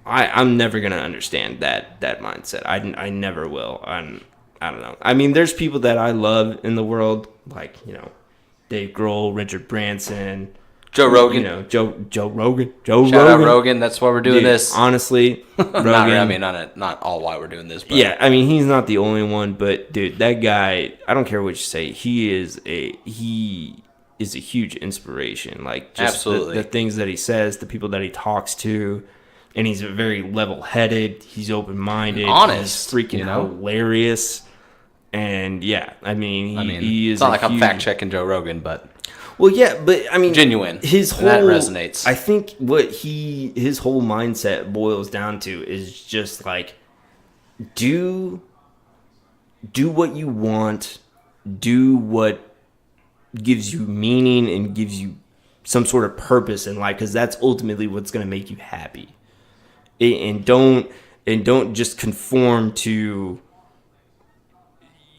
I'm never going to understand that mindset. I never will. I don't know. I mean, there's people that I love in the world, like, Dave Grohl, Richard Branson, Joe Rogan. Joe Rogan. Shout out Rogan. That's why we're doing this. Honestly, Rogan. Not all why we're doing this. But. Yeah, I mean, he's not the only one, but dude, that guy, I don't care what you say, he is a huge inspiration. Like, just absolutely, the things that he says, the people that he talks to, and he's very level-headed. He's open-minded, honest, he's freaking hilarious, and yeah, he is. It's not like I'm fact checking Joe Rogan, but. Well, yeah, but I mean, genuine. His whole that resonates. I think what his whole mindset boils down to is just like, do what you want, do what gives you meaning and gives you some sort of purpose in life, because that's ultimately what's going to make you happy. And don't just conform to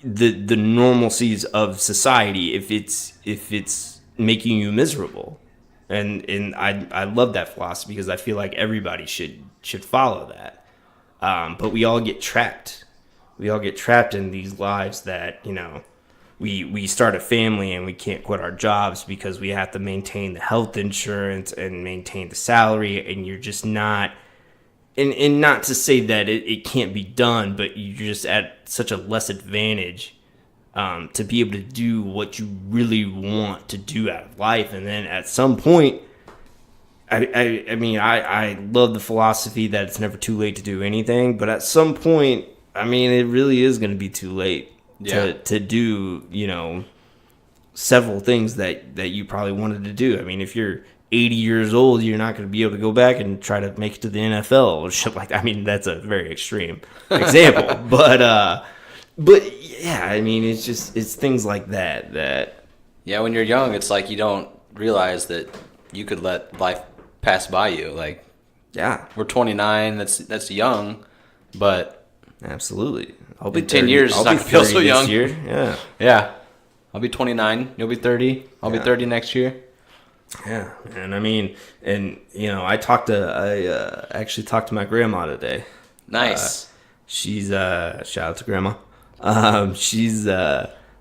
the normalcies of society if it's making you miserable. And I love that philosophy, because I feel like everybody should follow that. But we all get trapped. We all get trapped in these lives that, we start a family and we can't quit our jobs because we have to maintain the health insurance and maintain the salary, and you're just not and not to say that it can't be done, but you're just at such a less advantage to be able to do what you really want to do out of life. And then at some point, I mean, I love the philosophy that it's never too late to do anything, but at some point, I mean, it really is going to be too late to do, you know, several things that you probably wanted to do. I mean, if you're 80 years old, you're not going to be able to go back and try to make it to the NFL or shit like that. I mean, that's a very extreme example, but yeah, I mean, it's things like that. Yeah, when you're young, it's like you don't realize that you could let life pass by you. Like, yeah, we're 29. That's young, but absolutely. I'll be in 10 years. It's not gonna feel so young. Year. Yeah. I'll be 29. You'll be 30. I'll be 30 next year. Yeah, and I mean, and you know, I actually talked to my grandma today. Nice. She's shout out to grandma. She's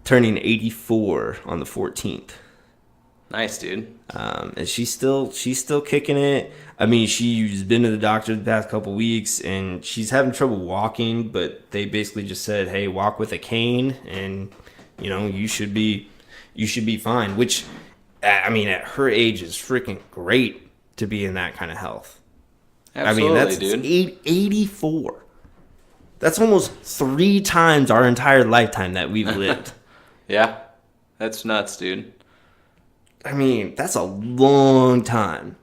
turning 84 on the 14th. Nice, dude. And she's still kicking it. I mean, she's been to the doctor the past couple weeks, and she's having trouble walking. But they basically just said, "Hey, walk with a cane, and you know, you should be fine." Which, I mean, at her age is freaking great to be in that kind of health. Absolutely, I mean, that's dude. 84. That's almost 3 times our entire lifetime that we've lived. Yeah, that's nuts, dude. I mean, that's a long time.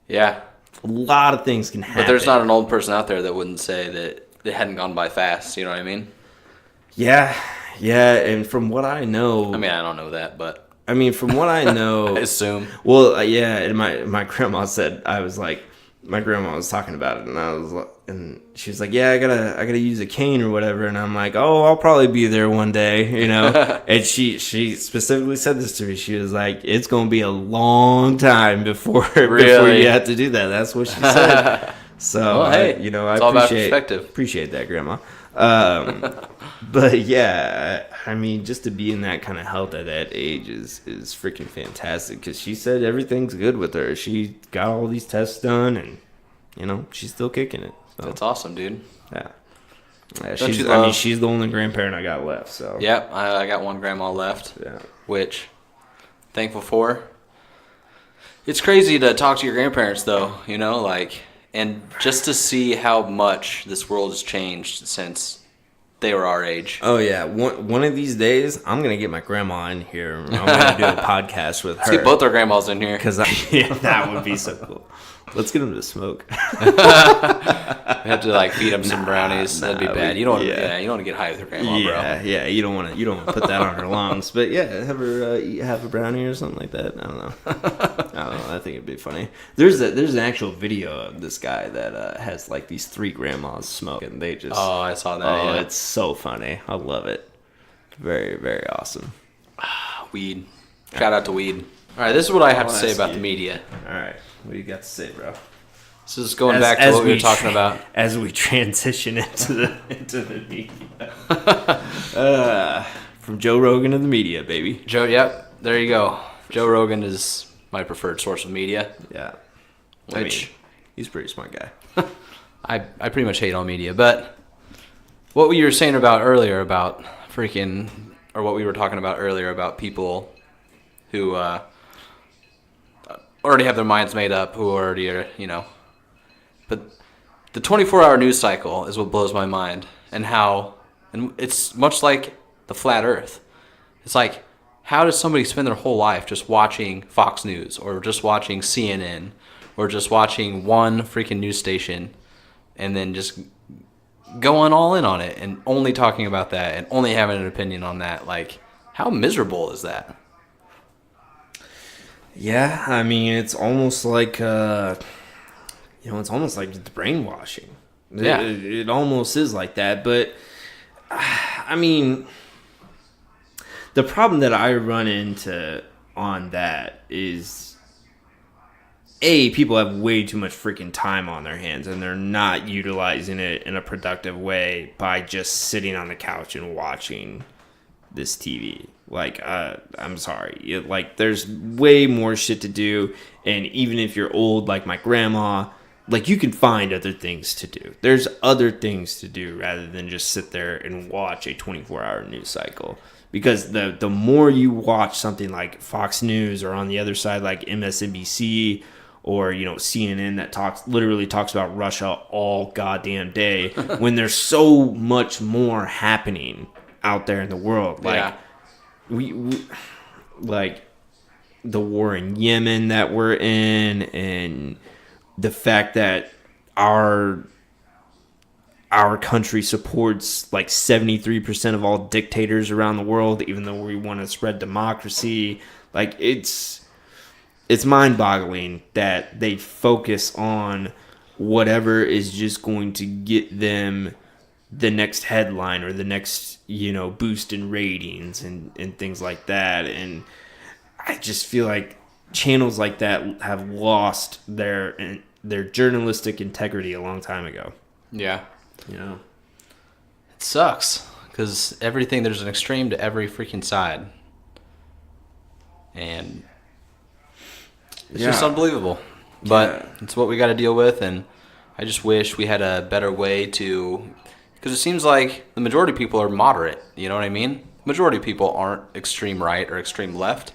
Yeah. A lot of things can happen. But there's not an old person out there that wouldn't say that it hadn't gone by fast. You know what I mean? Yeah. And from what I know... I mean, I don't know that, but... I mean, from what I know... I assume. Well, yeah, and my grandma said... I was like... My grandma was talking about it, and she was like, "Yeah, I gotta use a cane or whatever," and I'm like, "Oh, I'll probably be there one day," you know. And she specifically said this to me. She was like, "It's gonna be a long time before you have to do that." That's what she said. So, well, hey, you know, I appreciate that, Grandma. But yeah, I mean, just to be in that kind of health at that age is freaking fantastic. Because she said everything's good with her. She got all these tests done, and you know, she's still kicking it. So. That's awesome, dude. Yeah. I mean, she's the only grandparent I got left. So. Yep, I got one grandma left. Yeah. Which, thankful for. It's crazy to talk to your grandparents, though. You know, like, and just to see how much this world has changed since they were our age. Oh yeah, one of these days I'm gonna get my grandma in here. I'm gonna do a podcast with her. Let's get both our grandmas in here because that would be so cool. Let's get them to smoke. We have to like feed them some brownies. That'd be bad. You don't want to get high with your grandma, bro. Yeah. You don't want to put that on her lungs. But yeah, have her eat half a brownie or something like that. I don't know. I think it'd be funny. There's an actual video of this guy that has like these 3 grandmas smoking. They just I saw that. It's so funny. I love it. Very, very awesome. Weed. Shout out to weed. All right, this is what I have to say about the media. All right. What do you got to say, bro? This is going back to what we were talking about. As we transition into the media. From Joe Rogan to the media, baby. Yep, there you go. Joe Rogan is my preferred source of media. Yeah. Which, he's a pretty smart guy. I pretty much hate all media. But what you were saying about earlier about what we were talking about earlier about people who already have their minds made up, who already are, you know. But the 24-hour news cycle is what blows my mind, and it's much like the flat Earth. It's like, how does somebody spend their whole life just watching Fox News or just watching CNN or just watching one freaking news station and then just going all in on it and only talking about that and only having an opinion on that? Like, how miserable is that? Yeah, I mean, it's almost like, it's almost like it's brainwashing. Yeah. It almost is like that. But, I mean, the problem that I run into on that is, people have way too much freaking time on their hands, and they're not utilizing it in a productive way by just sitting on the couch and watching this TV. Like, I'm sorry. There's way more shit to do. And even if you're old, like my grandma, like, you can find other things to do. There's other things to do rather than just sit there and watch a 24-hour news cycle. Because the more you watch something like Fox News, or on the other side like MSNBC, or CNN, that literally talks about Russia all goddamn day, when there's so much more happening out there in the world. Like we like the war in Yemen that we're in, and the fact that our country supports like 73% of all dictators around the world, even though we want to spread democracy. Like, it's mind-boggling that they focus on whatever is just going to get them the next headline or the next, boost in ratings and things like that. And I just feel like channels like that have lost their journalistic integrity a long time ago. Yeah. It sucks because there's an extreme to every freaking side. And it's just unbelievable. But it's what we got to deal with, and I just wish we had a better way to... Because it seems like the majority of people are moderate, you know what I mean? The majority of people aren't extreme right or extreme left.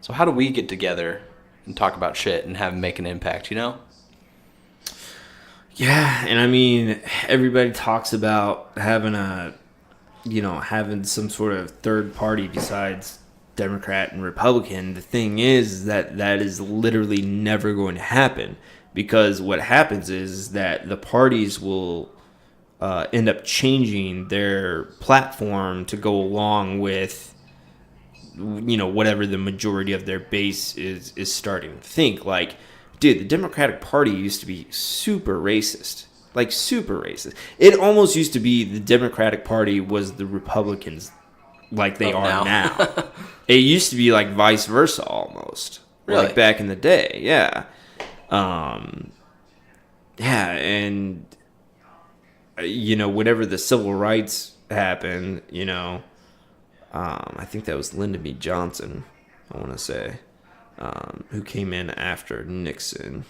So how do we get together and talk about shit and make an impact, Yeah, and I mean, everybody talks about having having some sort of third party besides Democrat and Republican. The thing is that is literally never going to happen, because what happens is that the parties will end up changing their platform to go along with whatever the majority of their base is starting to think. Like, dude, the Democratic Party used to be super racist. Like, super racist. It almost used to be the Democratic Party was the Republicans like they are now. It used to be like vice versa almost. Really? Like back in the day, yeah. Yeah, and whenever the civil rights happened, I think that was Lyndon B. Johnson, I want to say. Who came in after Nixon,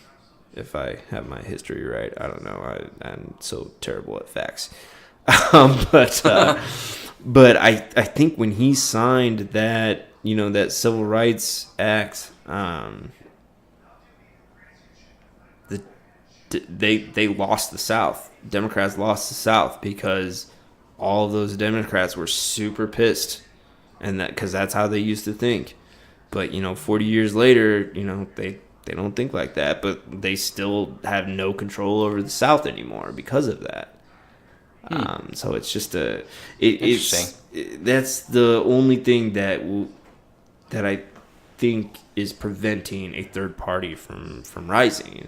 if I have my history right. I don't know. I'm so terrible at facts. But I think when he signed that, that Civil Rights Act, they lost the South. Democrats lost the South because all of those Democrats were super pissed, and because that's how they used to think. But 40 years later, they don't think like that, but they still have no control over the South anymore because of that. So it's just that's the only thing that I think is preventing a third party from rising,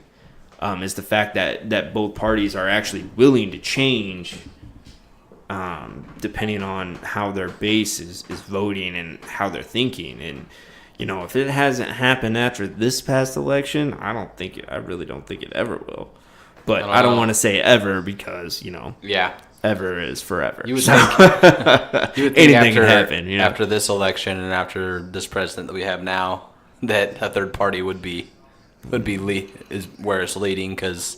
is the fact that both parties are actually willing to change, depending on how their base is voting and how they're thinking. And if it hasn't happened after this past election, I really don't think it ever will. But I don't want to say ever, because ever is forever. You would think anything can happen. After this election and after this president that we have now, that a third party would be is where it's leading, because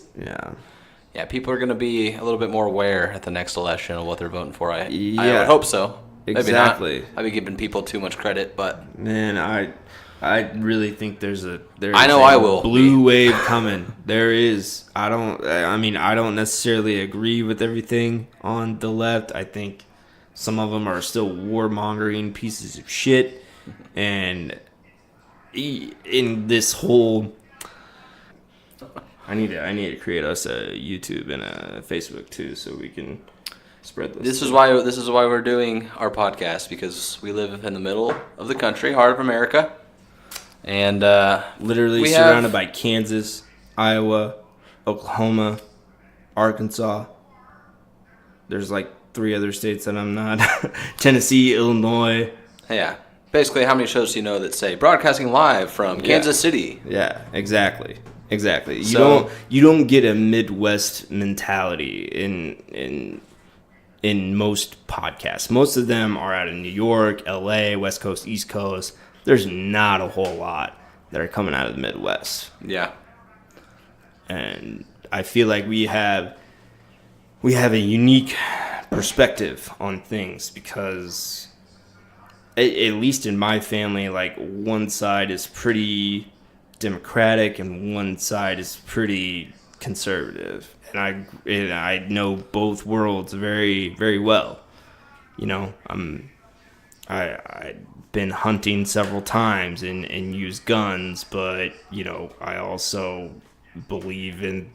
people are going to be a little bit more aware at the next election of what they're voting for. I would hope so. Exactly. Maybe not. I'd be giving people too much credit, but man, I really think there's a blue wave coming. There is. I don't necessarily agree with everything on the left. I think some of them are still warmongering pieces of shit, and in this whole, I need to create us a YouTube and a Facebook too, so we can spread this. This is why we're doing our podcast, because we live in the middle of the country, heart of America, and literally surrounded by Kansas, Iowa, Oklahoma, Arkansas. There's like 3 other states that I'm not. Tennessee, Illinois. Yeah. Basically, how many shows do you know that say broadcasting live from Kansas City? Yeah, exactly. You don't get a Midwest mentality in most podcasts. Most of them are out of New York, LA, West Coast, East Coast. There's not a whole lot that are coming out of the Midwest. Yeah. And I feel like we have a unique perspective on things because at least in my family, like one side is pretty democratic and one side is pretty conservative, and I know both worlds very, very well. You know, I've been hunting several times and used guns, but you know, I also believe in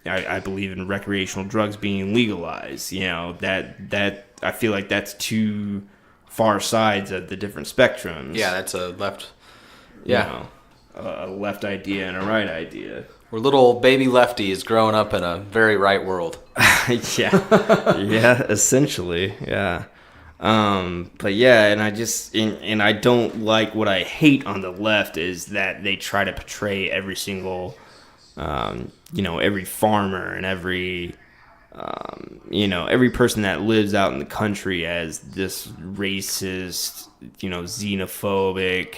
I believe in recreational drugs being legalized. You know, that I feel like that's two far sides of the different spectrums. Yeah, that's a left. Yeah, you know, a left idea and a right idea. We're little baby lefties growing up in a very right world. Yeah, essentially, yeah. But yeah, and I don't like what I hate on the left is that they try to portray every single, every farmer and every person that lives out in the country as this racist, xenophobic,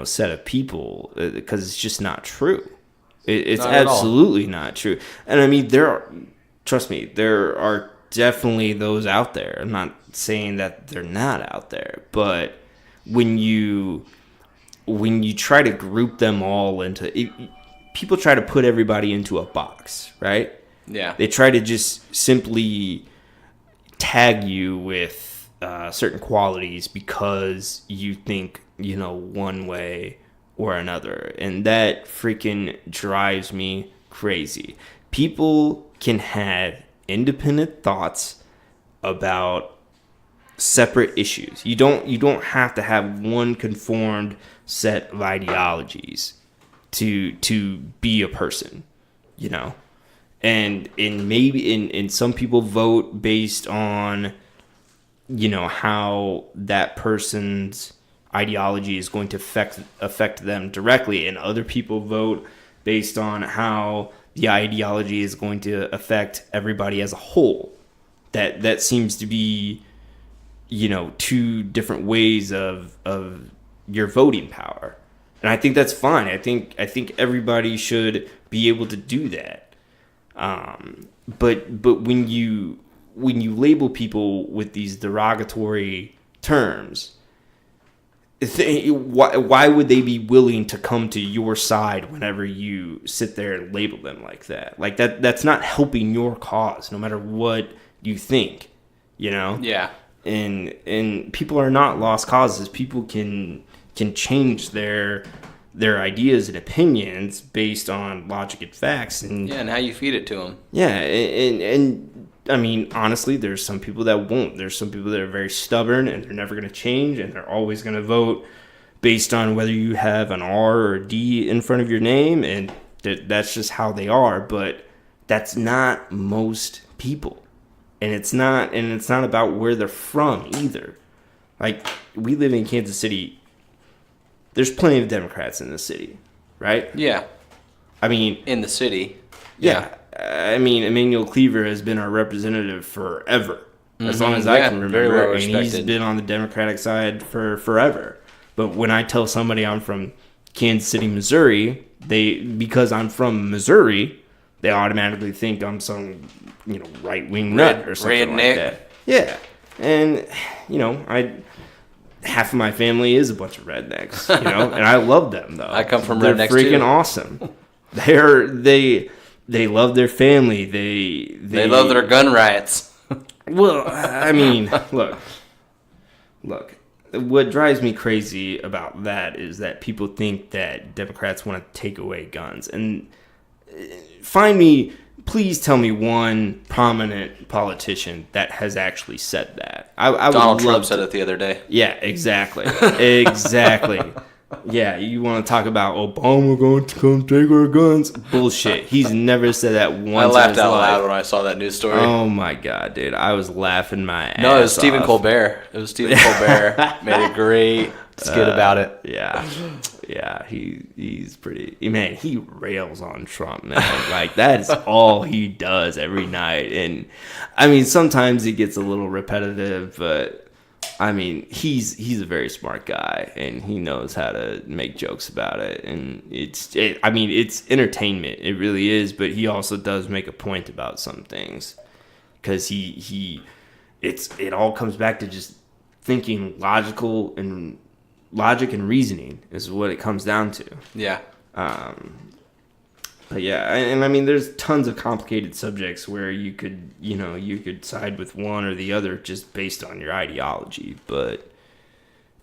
set of people, because it's just not true. It's not absolutely not true. And I mean, trust me, there are definitely those out there. I'm not saying that they're not out there, but when you try to group them all into people try to put everybody into a box, right? Yeah. They try to just simply tag you with certain qualities because you think, one way or another. And that freaking drives me crazy. People can have independent thoughts about separate issues. You don't have to have one conformed set of ideologies to be a person, and maybe some people vote based on how that person's ideology is going to affect them directly, and other people vote based on how the ideology is going to affect everybody as a whole. That seems to be two different ways of your voting power. And I think that's fine. I think everybody should be able to do that. But when you label people with these derogatory terms, why would they be willing to come to your side whenever you sit there and label them like that? Like that's not helping your cause, no matter what you think, Yeah. And people are not lost causes. People can change their ideas and opinions based on logic and facts, and how you feed it to them. Yeah, and I mean, honestly, there's some people that won't. There's some people that are very stubborn and they're never going to change, and they're always going to vote based on whether you have an R or a D in front of your name, and that's just how they are. But that's not most people, and it's not about where they're from either. Like, we live in Kansas City. There's plenty of Democrats in the city, right? Yeah. I mean, in the city. Yeah. I mean, Emmanuel Cleaver has been our representative forever, as long as I can remember. Very well and he's been on the Democratic side for forever. But when I tell somebody I'm from Kansas City, Missouri, because I'm from Missouri, they automatically think I'm some right-wing nut or something like that. Yeah, and half of my family is a bunch of rednecks, and I love them though. I come from They're rednecks freaking too. Awesome. They love their family. They love their gun rights. Well, I mean, look. What drives me crazy about that is that people think that Democrats want to take away guns. And please tell me one prominent politician that has actually said that. Donald Trump said it the other day. Yeah, exactly. Exactly. Yeah, you want to talk about Obama going to come take our guns? Bullshit. He's never said that once. I laughed out loud when I saw that news story. Oh my god, dude! I was laughing my ass off. No, it was Stephen Colbert. Made a great skit about it. Yeah. He's pretty. Man, he rails on Trump, man. Like, that's all he does every night. And I mean, sometimes it gets a little repetitive, but I mean, he's a very smart guy, and he knows how to make jokes about it, and it's entertainment. It really is, but he also does make a point about some things, because it all comes back to just thinking logic and reasoning is what it comes down to. Yeah. But yeah, and I mean, there's tons of complicated subjects where you could side with one or the other just based on your ideology. But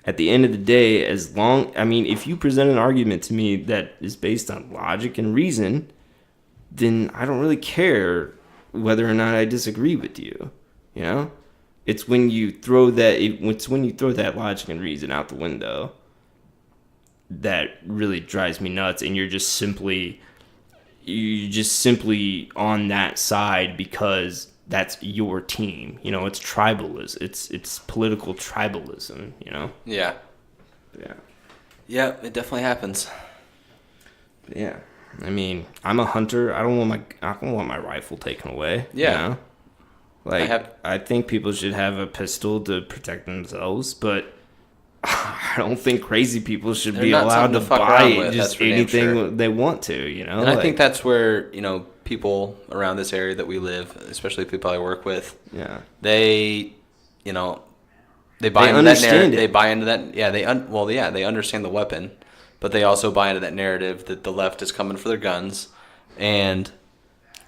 at the end of the day, if you present an argument to me that is based on logic and reason, then I don't really care whether or not I disagree with you. You know, it's when you throw that logic and reason out the window that really drives me nuts, and you're just simply on that side because that's your team. You know, it's tribalism. It's political tribalism, you know? Yeah. Yeah. Yeah, it definitely happens. Yeah. I mean, I'm a hunter. I don't want my rifle taken away. Yeah. You know? Like, I think people should have a pistol to protect themselves, but I don't think crazy people should be allowed to buy just anything they want to, you know? And I think that's where, people around this area that we live, especially people I work with, they buy into that narrative. They buy into that. Yeah, they understand the weapon, but they also buy into that narrative that the left is coming for their guns, and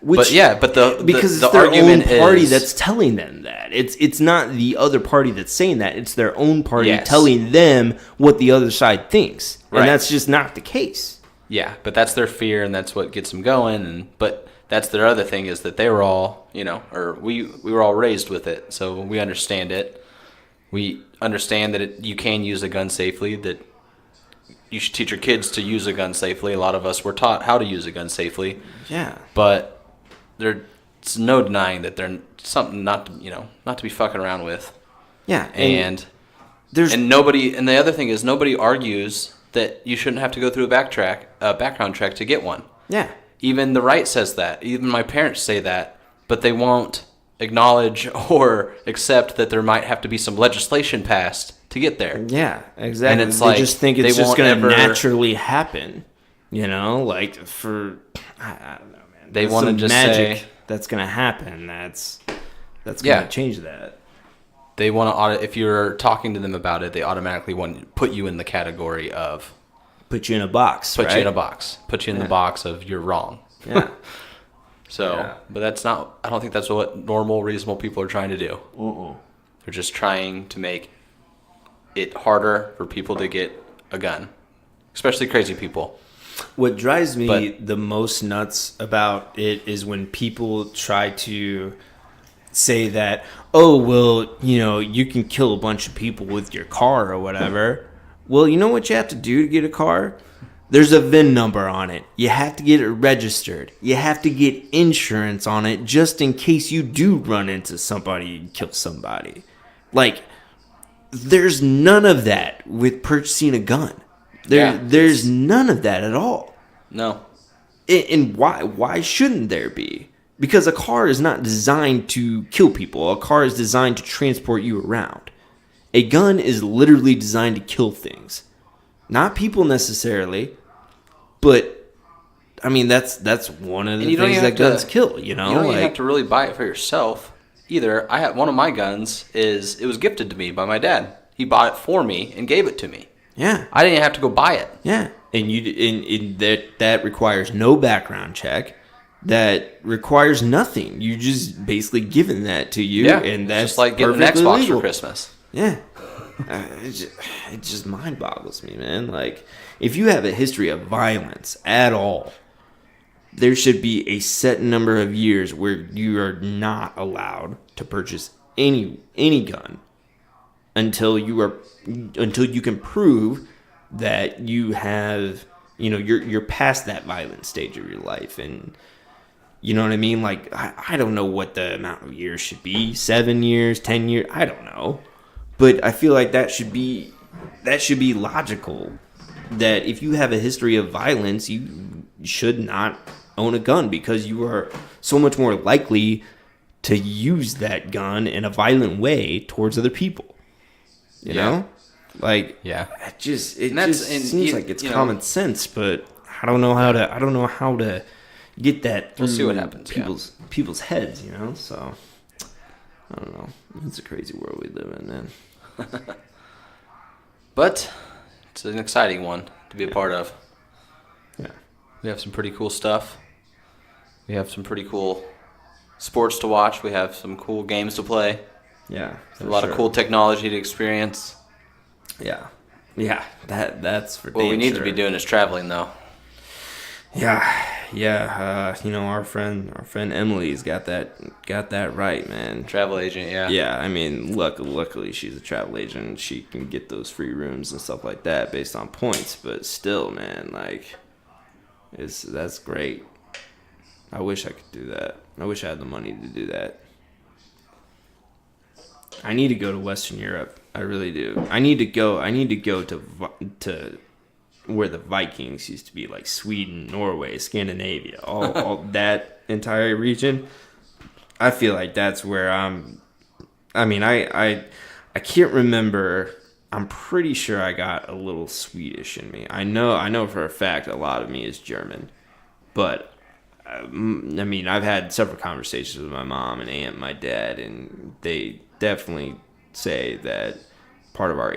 because the their argument own party is, that's telling them that. It's not the other party that's saying that. It's their own party Yes. telling them what the other side thinks, Right. and that's just not the case. Yeah, but that's their fear, and that's what gets them going. But that's their other thing, is that they were all, we were all raised with it, so we understand it. We understand that you can use a gun safely, that you should teach your kids to use a gun safely. A lot of us were taught how to use a gun safely. Yeah. But there's no denying that they're something not to be fucking around with. Yeah. And the other thing is, nobody argues that you shouldn't have to go through a background check to get one. Yeah. Even the right says that. Even my parents say that, but they won't acknowledge or accept that there might have to be some legislation passed to get there. Yeah, exactly. And it's like, they just think it's just going to naturally happen. You know, like I don't know, man. They want to just magic say that's going to happen. That's going to change that. They want to, if you're talking to them about it, they automatically want to put you in the category of put you in a box. Put you in a box. Put you in the box of you're wrong. Yeah. But that's not. I don't think that's what normal, reasonable people are trying to do. They're just trying to make it harder for people to get a gun, especially crazy people. What drives me the most nuts about it is when people try to say that, oh, well, you can kill a bunch of people with your car or whatever. Well, you know what you have to do to get a car? There's a VIN number on it. You have to get it registered. You have to get insurance on it just in case you do run into somebody and kill somebody. Like, there's none of that with purchasing a gun. There's none of that at all. No. And why shouldn't there be? Because a car is not designed to kill people. A car is designed to transport you around. A gun is literally designed to kill things. Not people necessarily, but I mean that's one of the things that guns kill. You don't even have to really buy it for yourself either. I had one of my guns. It was gifted to me by my dad. He bought it for me and gave it to me. Yeah, I didn't have to go buy it. Yeah, and that requires no background check. That requires nothing. You just basically given that to you, and that's just like getting an Xbox legal for Christmas. Yeah. It just mind boggles me, man. Like, if you have a history of violence at all, there should be a set number of years where you are not allowed to purchase any gun until you can prove that you have, you're past that violent stage of your life. And you know what I mean? Like, I don't know what the amount of years should be. 7 years, 10 years, I don't know. But I feel like that should be logical. That if you have a history of violence, you should not own a gun because you are so much more likely to use that gun in a violent way towards other people. You know, like Yeah. it just seems like it's common sense, but I don't know how to get that through We'll see what happens. people's heads. You know, so I don't know. It's a crazy world we live in, man. But it's an exciting one to be a part of. Yeah. We have some pretty cool stuff. We have some pretty cool sports to watch. We have some cool games to play. Yeah. A lot of cool technology to experience. Yeah. Yeah. That's for What we need to be doing is traveling, though. Yeah. Our friend Emily's got that right, man. Travel agent, yeah. Yeah, I mean, luckily she's a travel agent and she can get those free rooms and stuff like that based on points, but still, man, like that's great. I wish I could do that. I wish I had the money to do that. I need to go to Western Europe. I really do. I need to go to where the Vikings used to be, like Sweden, Norway, Scandinavia, all that entire region. I feel like that's where I can't remember. I'm pretty sure I got a little Swedish in me. I know for a fact a lot of me is German, but I've had several conversations with my mom and aunt, my dad, and they definitely say that part of our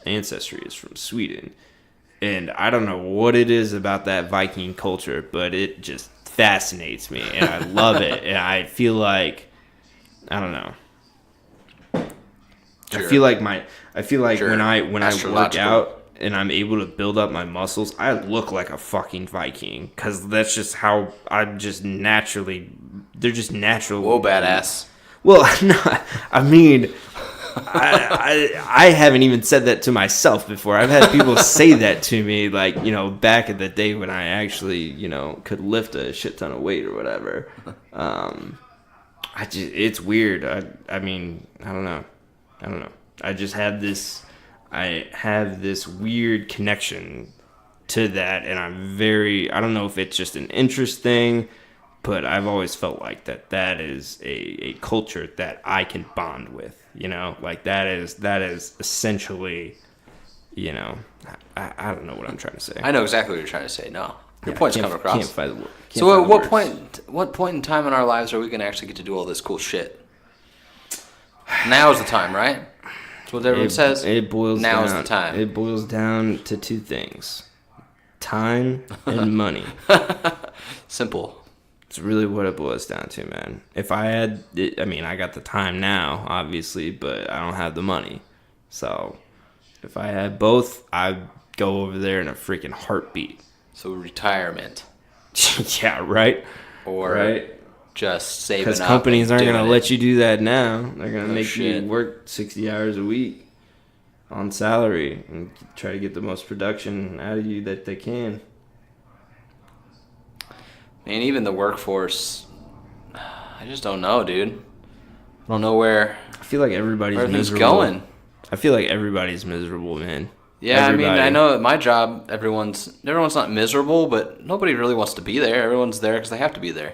ancestry is from Sweden. And I don't know what it is about that Viking culture, but it just fascinates me, and I love it. And I feel like, I don't know. Sure. I feel like when I work out and I'm able to build up my muscles, I look like a fucking Viking, because that's just how I'm just naturally. They're just natural. Whoa, badass. Well, no, I mean, I haven't even said that to myself before. I've had people say that to me, like, back in the day when I actually, could lift a shit ton of weight or whatever. It's weird. I mean, I don't know. I just have this weird connection to that, and I don't know if it's just an interest thing, but I've always felt like that is a culture that I can bond with. Like that is essentially, I don't know what I'm trying to say. I know exactly what you're trying to say. No, your point's come across. Can't find the word. So at what point in time in our lives are we going to actually get to do all this cool shit? Now is the time, right? That's what everyone says. Now is the time. It boils down to two things: time and money. Simple. It's really what it boils down to, man. If I had, I got the time now, obviously, but I don't have the money. So, if I had both, I'd go over there in a freaking heartbeat. So, retirement. Yeah, right? Or just saving up. Because companies aren't going to let you do that now. They're going to make you work 60 hours a week on salary and try to get the most production out of you that they can. And even the workforce, I just don't know, dude. I don't know where. I feel like everybody's miserable. Going. I feel like everybody's miserable, man. Yeah, everybody. I know at my job, everyone's not miserable, but nobody really wants to be there. Everyone's there because they have to be there.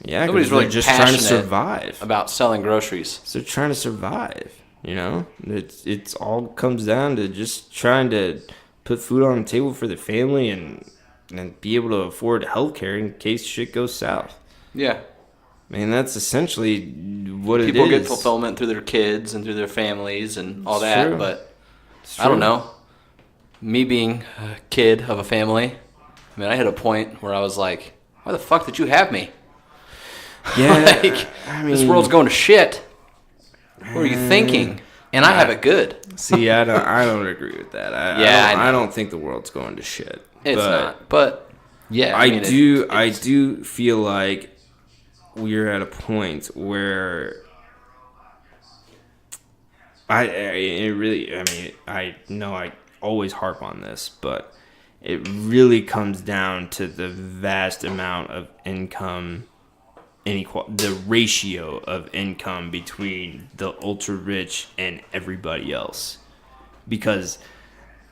Yeah, nobody's really just trying to survive. About selling groceries. So they're trying to survive. It's all comes down to just trying to put food on the table for the family and be able to afford healthcare in case shit goes south. Yeah. Man, that's essentially what it is. People get fulfillment through their kids and through their families and all that, true. But I don't know. Me being a kid of a family, I hit a point where I was like, why the fuck did you have me? Yeah. This world's going to shit. What are you thinking? And I have it good. See, I don't agree with that. I don't think the world's going to shit. It's not, but yeah. I do feel like we're at a point where I know I always harp on this, but it really comes down to the vast amount of income inequality, the ratio of income between the ultra rich and everybody else, because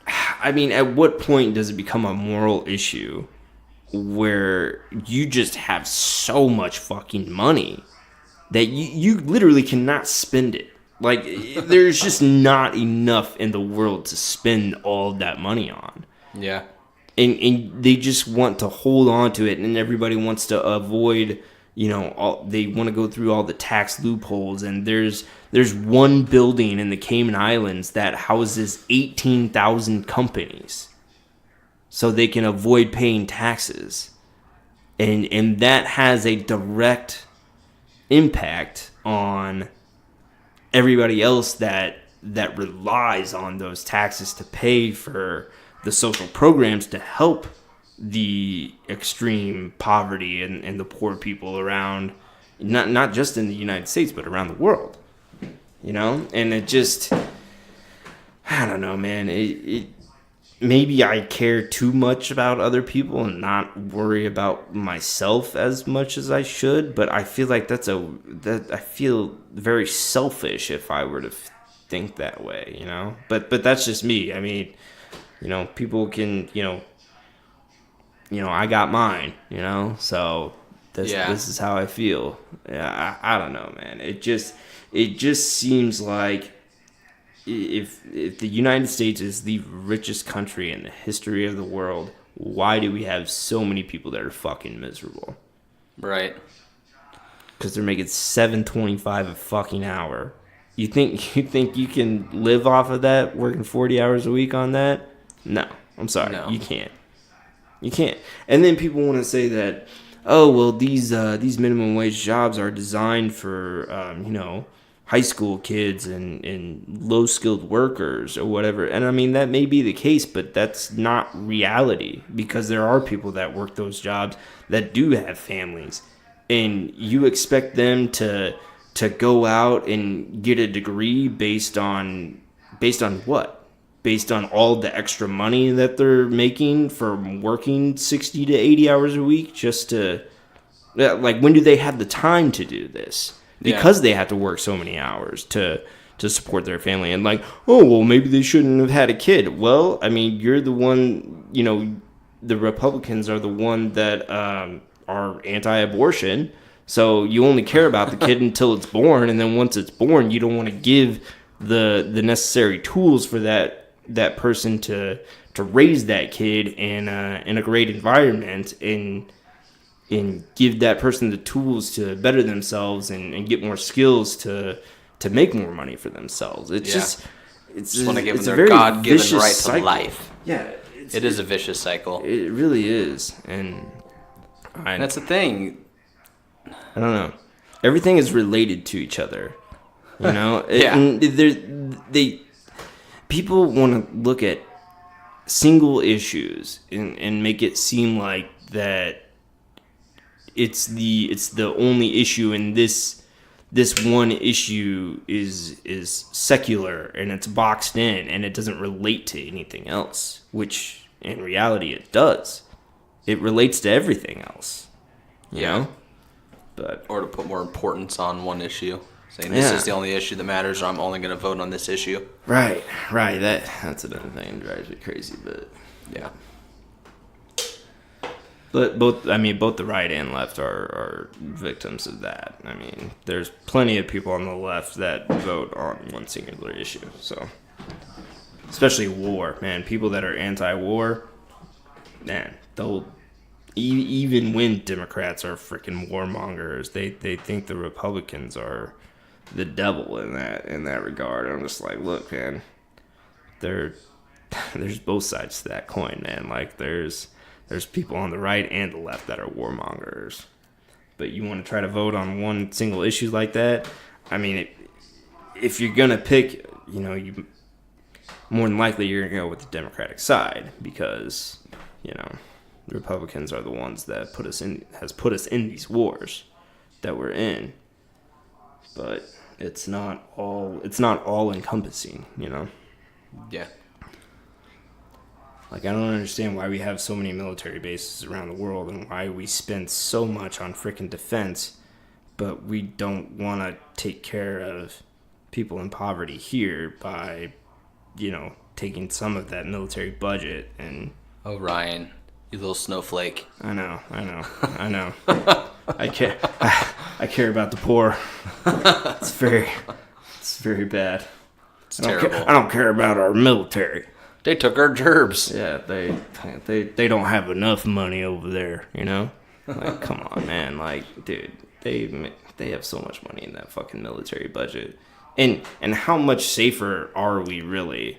at what point does it become a moral issue where you just have so much fucking money that you literally cannot spend it? Like, there's just not enough in the world to spend all of that money on. Yeah. And they just want to hold on to it, and everybody wants to avoid, they want to go through all the tax loopholes. And there's one building in the Cayman Islands that houses 18,000 companies, so they can avoid paying taxes. And that has a direct impact on everybody else that relies on those taxes to pay for the social programs to help the extreme poverty and the poor people around, not just in the United States, but around the world. And it just, I don't know, man. It maybe I care too much about other people and not worry about myself as much as I should. But I feel like I feel very selfish if I were to think that way, But that's just me. I mean, people can, I got mine, So this is how I feel. Yeah, I don't know, man. It just seems like, if the United States is the richest country in the history of the world, why do we have so many people that are fucking miserable? Right. Because they're making $7.25 a fucking hour. You think you can live off of that, working 40 hours a week on that? No, I'm sorry, no. You can't. And then people want to say that, oh well, these minimum wage jobs are designed for high school kids and low skilled workers or whatever. And I mean, that may be the case, but that's not reality, because there are people that work those jobs that do have families, and you expect them to go out and get a degree based on what? Based on all the extra money that they're making from working 60 to 80 hours a week just to, like, when do they have the time to do this? Because they have to work so many hours to support their family. And like, oh, well, maybe they shouldn't have had a kid. Well, I mean, you're the one, the Republicans are the one that are anti-abortion. So you only care about the kid until it's born. And then once it's born, you don't want to give the necessary tools for that person to raise that kid in a great environment and give that person the tools to better themselves and get more skills to make more money for themselves. It's just want to give them their God-given right to life. Yeah, it is a vicious cycle. It really is, and that's the thing. I don't know. Everything is related to each other, Yeah. People want to look at single issues and make it seem like that it's the only issue, and this one issue is secular and it's boxed in and it doesn't relate to anything else, which in reality it does. It relates to everything else, you know? Or to put more importance on one issue, saying this is the only issue that matters, or I'm only going to vote on this issue. Right. That's another thing that drives me crazy, but yeah. But both the right and left are victims of that. I mean, there's plenty of people on the left that vote on one singular issue. So, especially war, man. People that are anti-war, man, they'll even when Democrats are freaking warmongers, they think the Republicans are the devil in that regard. I'm just like, look, man, there's both sides to that coin, man. Like there's people on the right and the left that are warmongers. But you want to try to vote on one single issue like that? I mean, if you're going to pick, you more than likely you're going to go with the Democratic side because, the Republicans are the ones that put us in these wars that we're in. But it's not all encompassing, Yeah. Like, I don't understand why we have so many military bases around the world and why we spend so much on freaking defense, but we don't want to take care of people in poverty here by, taking some of that military budget and... Oh, Ryan, you little snowflake. I know. I care about the poor. It's very, It's very bad. It's terrible. I don't care about our military. They took our gerbs. Yeah, they don't have enough money over there, you know? Like, come on, man. Like, dude, they have so much money in that fucking military budget. And how much safer are we really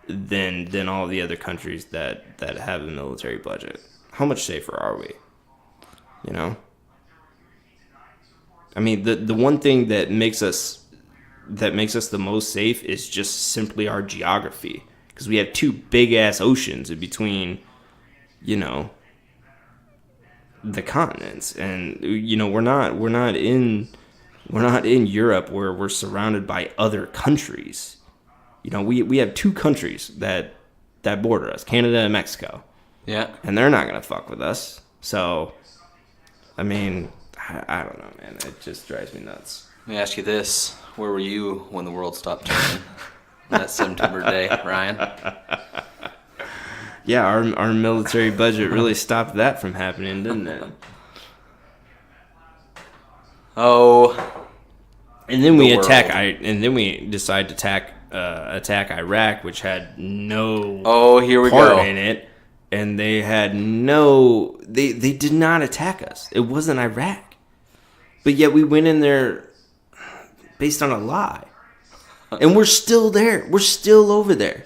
than all the other countries that have a military budget? How much safer are we? You know? I mean, the one thing that makes us the most safe is just simply our geography. Because we have two big ass oceans in between, you know, the continents, and you know we're not in Europe where we're surrounded by other countries. You know, we have two countries that border us, Canada and Mexico. Yeah, and they're not gonna fuck with us. So, I mean, I don't know, man. It just drives me nuts. Let me ask you this: where were you when the world stopped turning? That September day, Ryan. Yeah, our military budget really stopped that from happening, didn't it? Oh, and then we decide to attack Iraq, which had no here we part go in it, and they had they did not attack us. It wasn't Iraq, but yet we went in there based on a lie. And we're still there. We're still over there.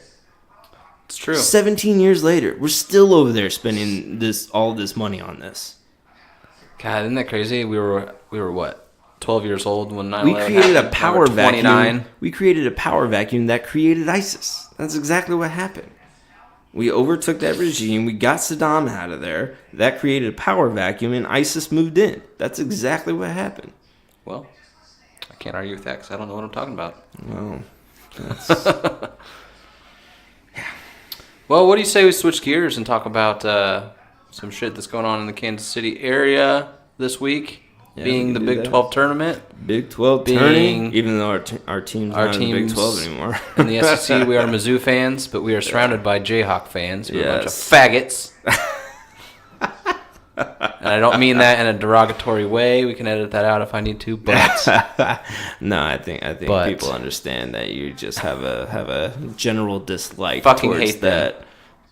It's true. 17 years later, we're still over there spending all this money on this. God, isn't that crazy? We were what? 12 years old when 9/11 We created a happened. power Now we're 29. vacuum. We created a power vacuum that created ISIS. That's exactly what happened. We overtook that regime. We got Saddam out of there. That created a power vacuum, and ISIS moved in. That's exactly what happened. Well, I can't argue with that because I don't know what I'm talking about. Well, Well, what do you say we switch gears and talk about some shit that's going on in the Kansas City area this week, Yeah, being the Big 12 tournament. Big 12 turning, even though our team's not in the Big 12 anymore. In the SEC, we are Mizzou fans, but we are surrounded by Jayhawk fans. We're a bunch of Yes. faggots. And I don't mean that in a derogatory way. We can edit that out if I need to, but No, I think But- people understand that you just have a general dislike Fucking towards hate them.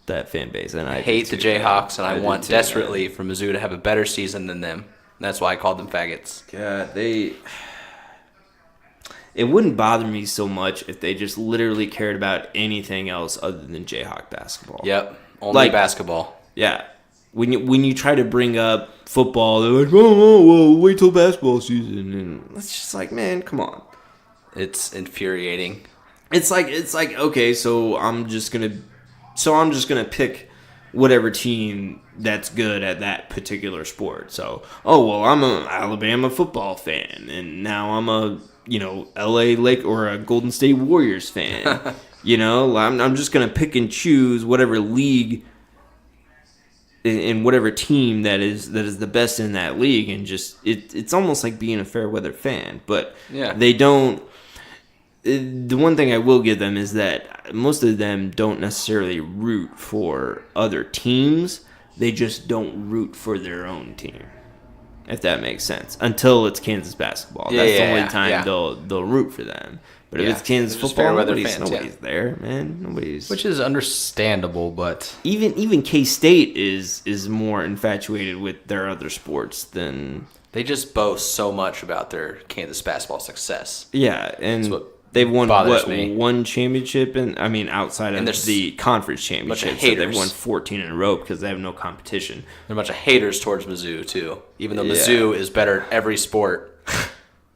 that fan base, and I hate do the too, Jayhawks, and man. I do want too, man. desperately for Mizzou to have a better season than them. That's why I called them faggots. God, it wouldn't bother me so much if they just literally cared about anything else other than Jayhawk basketball. Yep, only Like- basketball. Yeah. When you try to bring up football, they're like, oh, well, wait till basketball season, and it's just like, man, come on. It's infuriating. It's like okay, so I'm just gonna pick whatever team that's good at that particular sport. So, oh well, I'm a Alabama football fan, and now I'm a LA Lake or a Golden State Warriors fan. I'm just gonna pick and choose whatever league in whatever team that is the best in that league, and just it's almost like being a fair weather fan. But Yeah. they don't. The one thing I will give them is that most of them don't necessarily root for other teams. They just don't root for their own team, if that makes sense. Until it's Kansas basketball. Yeah, That's the yeah, only yeah, time yeah. they'll root for them. But if Yeah, it's Kansas they're just football, fair weather nobody's fans, there, man. Nobody's. Which is understandable, but Even K-State is more infatuated with their other sports than they just boast so much about their Kansas basketball success. yeah, and what they've won bothers me. one championship, and I mean outside And of there's the conference bunch of championships, so they've haters. won 14 in a row because they have no competition. There are a bunch of haters towards Mizzou, too. Even though Yeah. Mizzou is better at every sport Most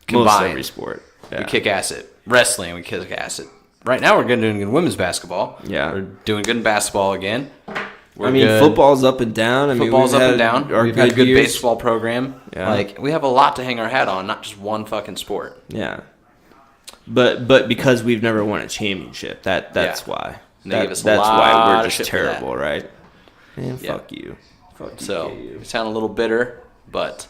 combined. every sport. Yeah. We kick ass at wrestling. We kick ass at... Right now, we're doing good in women's basketball. Yeah. We're doing good in basketball again. We're I mean, good. football's up and down. I mean, Football's we've up and had down. our We've had a good years. baseball program. Yeah. Like, we have a lot to hang our hat on, not just one fucking sport. Yeah, but because we've never won a championship, that's Yeah. why. And they give us a that's lot why we're of just shit for that. terrible, right? Man, Yeah. fuck you. Fuck you. So, KU. we sound a little bitter, but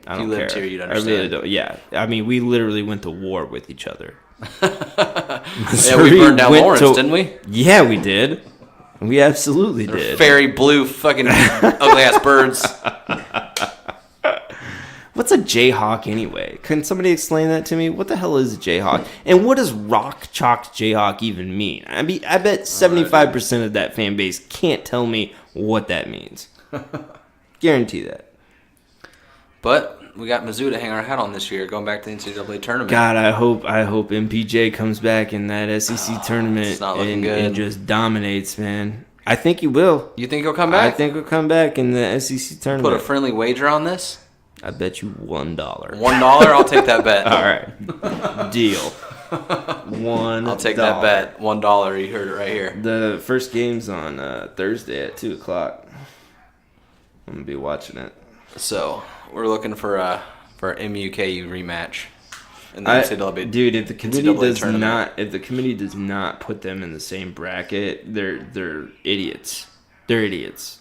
I if don't you lived care. here, you'd I understand. really don't. Yeah, I mean, we literally went to war with each other. Yeah, we burned down Lawrence, didn't we? Yeah, we did. We absolutely They're did. fairy blue fucking ugly ass birds. What's a Jayhawk anyway? Can somebody explain that to me? What the hell is a Jayhawk? And what does rock chalk Jayhawk even mean? I mean, I bet 75% of that fan base can't tell me what that means. Guarantee that. But we got Mizzou to hang our hat on this year, going back to the NCAA tournament. God, I hope MPJ comes back in that SEC tournament and just dominates, man. I think he will. You think he'll come back? I think he'll come back in the SEC tournament. Put a friendly wager on this? I bet you $1. $1? I'll take that bet. All right. Deal. $1. I'll take that bet. $1. You heard it right here. The first game's on Thursday at 2 o'clock. I'm going to be watching it. So, we're looking for an MUKU rematch. In the NCAA, dude, if the committee does not put them in the same bracket, they're idiots. They're idiots.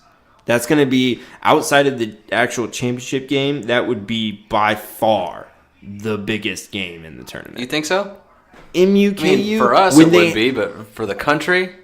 That's going to be, outside of the actual championship game, that would be by far the biggest game in the tournament. You think so? MUKU? I mean, for us would be, but for the country?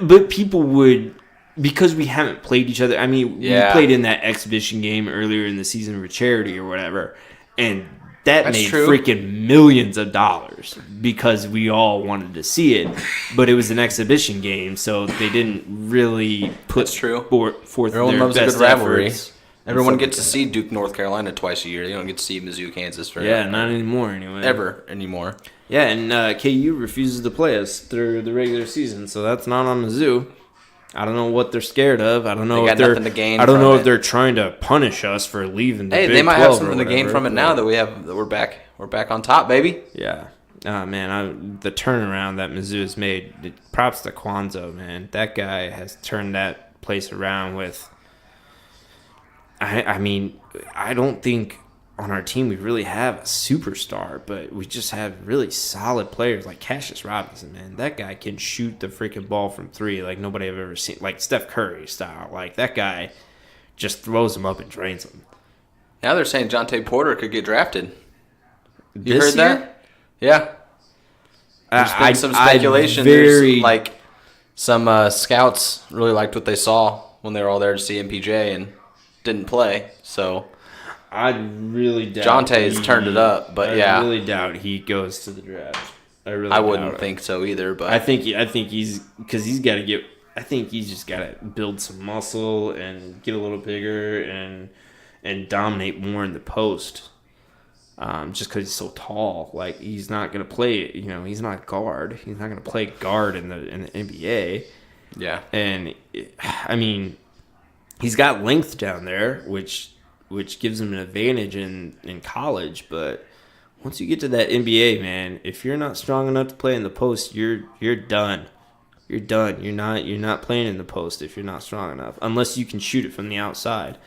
But people would, because we haven't played each other. I mean, we played in that exhibition game earlier in the season with charity or whatever, and that's made freaking millions of dollars because we all wanted to see it, but it was an exhibition game, so they didn't really put forth Everyone their loves best a good rivalry. efforts. Everyone gets to see Duke, North Carolina twice a year. They don't get to see Mizzou, Kansas. For not anymore anyway. Ever anymore. Yeah, and KU refuses to play us through the regular season, so that's not on Mizzou. I don't know what they're scared of. I don't know if they're. I don't know if they're trying to punish us for leaving. The Big they might 12 have something to gain from it now that we're back. We're back on top, baby. Yeah. Man, the turnaround that Mizzou has made. Props to Kwanzaa, man. That guy has turned that place around with. I mean, I don't think on our team we really have a superstar, but we just have really solid players like Cassius Robinson, man. That guy can shoot the freaking ball from three like nobody I've ever seen. Like Steph Curry style. Like that guy just throws them up and drains them. Now they're saying Jonte Porter could get drafted. You This heard year? that? Yeah. There's been some speculation. There's like some scouts really liked what they saw when they were all there to see MPJ and didn't play. So I really doubt Jonte has turned it up, but I really doubt he goes to the draft. I wouldn't think so either. But I think he's because he's got to get. I think he's just got to build some muscle and get a little bigger and dominate more in the post. Just because he's so tall, like he's not gonna play. You know, he's not guard. He's not gonna play guard in the NBA. Yeah, and I mean, he's got length down there, which gives him an advantage in college. But once you get to that NBA, man, if you're not strong enough to play in the post, you're done. You're done. You're not playing in the post if you're not strong enough, unless you can shoot it from the outside.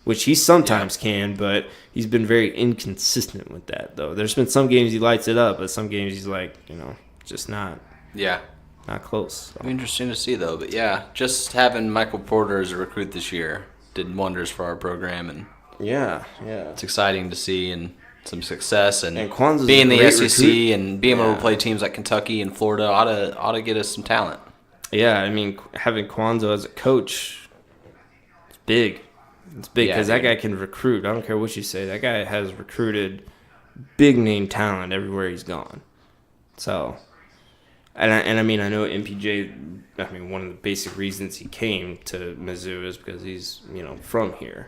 Which he sometimes can, but he's been very inconsistent with that, though. There's been some games he lights it up, but some games he's like, just not close. So. It'll be interesting to see, though. But, just having Michael Porter as a recruit this year did wonders for our program. And yeah. It's exciting to see and some success. And Kwanzaa's being the SEC recruit. and being able to play teams like Kentucky and Florida ought to get us some talent. Yeah, I mean, having Kwanzaa as a coach, it's big. It's big because that guy can recruit. I don't care what you say. That guy has recruited big-name talent everywhere he's gone. So, and I mean, I know MPJ, I mean, one of the basic reasons he came to Mizzou is because he's, from here.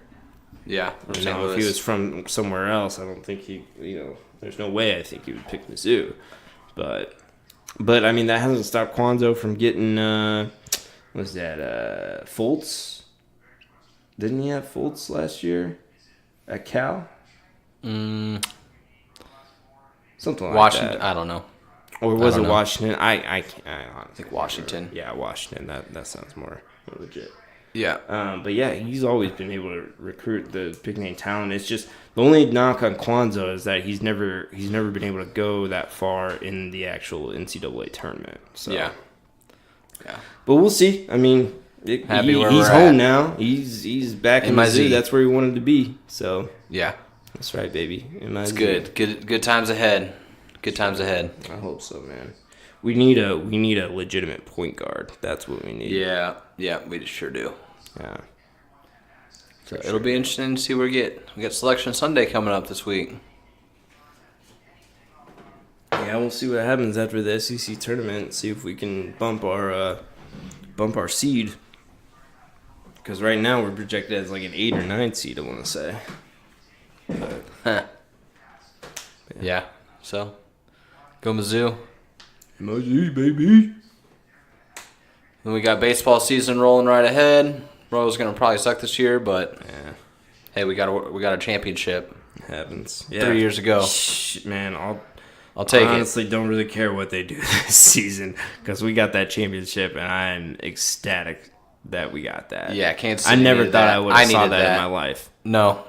Yeah. If he was from somewhere else, I don't think there's no way I think he would pick Mizzou. But I mean, that hasn't stopped Kwanzaa from getting, Fultz? Didn't he have Fultz last year at Cal? Something like Washington, that. I don't know. Or was it Washington? I think Washington. Remember. Yeah, Washington. That sounds more legit. Yeah. But yeah, he's always been able to recruit the big name talent. It's just the only knock on Kwanzaa is that he's never been able to go that far in the actual NCAA tournament. So yeah. But we'll see. I mean. He's home now. He's back in Mizzou. That's where he wanted to be. So yeah, that's right, baby. It's good. Good times ahead. Good times ahead. I hope so, man. We need a legitimate point guard. That's what we need. Yeah, we sure do. Yeah. So it'll be interesting to see where we get. We got Selection Sunday coming up this week. Yeah, we'll see what happens after the SEC tournament. See if we can bump our seed. Because right now we're projected as like an 8 or 9 seed, I want to say. But, yeah. So, go Mizzou. Mizzou, baby. Then we got baseball season rolling right ahead. Royals gonna probably suck this year, but Yeah, hey, we got a championship it happens. Yeah. 3 years ago. Man, I'll take I honestly don't really care what they do this season because we got that championship, and I'm ecstatic that we got that. Yeah, Kansas I City never needed thought that. I would have saw needed that in my life. No.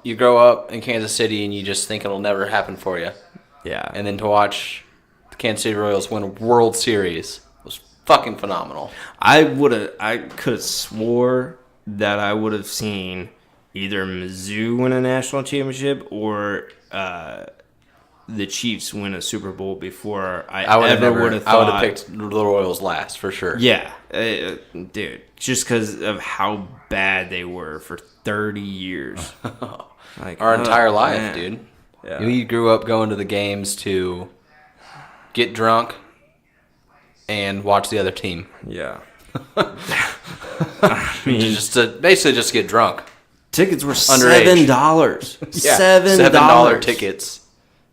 You grow up in Kansas City and you just think it'll never happen for you. Yeah. And then to watch the Kansas City Royals win a World Series was fucking phenomenal. I could have swore that I would have seen either Mizzou win a national championship or the Chiefs win a Super Bowl before I ever would have thought. I would have picked the Royals last for sure. Yeah, dude, just because of how bad they were for 30 years. Like Our entire life, man. dude. Yeah. We grew up going to the games to get drunk and watch the other team. Yeah. I mean, Basically just get drunk. tickets were Underage. $7. Yeah, $7 tickets.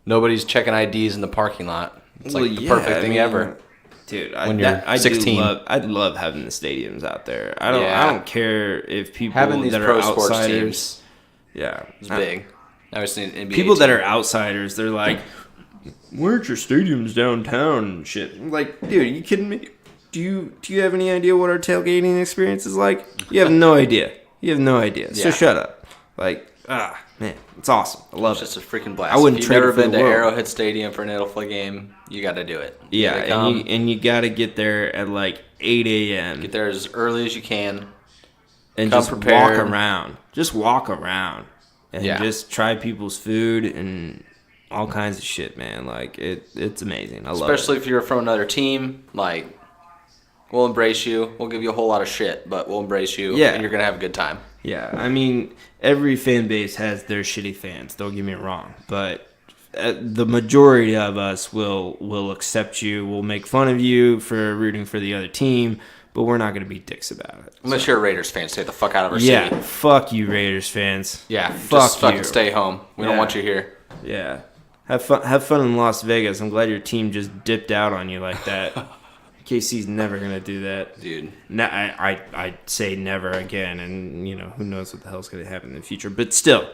Nobody's checking IDs in the parking lot. It's like the perfect thing ever. Dude, When you're 16. I'd love having the stadiums out there. I Yeah. don't care if people Having these that pro are sports outsiders. teams Yeah, is big. I was seeing NBA people that team. are outsiders, they're like, "Where are your stadiums downtown and shit?" I'm like, dude, are you kidding me? Do you have any idea what our tailgating experience is like? You have no idea. You have no idea. So Yeah. shut up. Like, man, it's awesome. I love It's it. just a freaking blast. I wouldn't if you've trade never it for been the to world. Arrowhead Stadium for an NFL game, you got to do it. You Yeah, gotta come, and you got to get there at like 8 a.m. get there as early as you can. and come just prepared. walk around. Just walk around and Yeah. just try people's food and all kinds of shit, man. Like it's amazing. I love Especially it. if you're from another team, like we'll embrace you. We'll give you a whole lot of shit, but we'll embrace you. Yeah. And you're gonna have a good time. Yeah, I mean, every fan base has their shitty fans. Don't get me wrong, but the majority of us will accept you. We'll make fun of you for rooting for the other team, but we're not gonna be dicks about it. Unless you're a Raiders fan, stay the fuck out of our Yeah, city. fuck you, Raiders fans. Yeah, fuck just fucking you. stay home. We don't Yeah. want you here. Yeah. Have fun in Las Vegas. I'm glad your team just dipped out on you like that. KC's never gonna do that. Dude. I'd say never again, and who knows what the hell's gonna happen in the future. But still,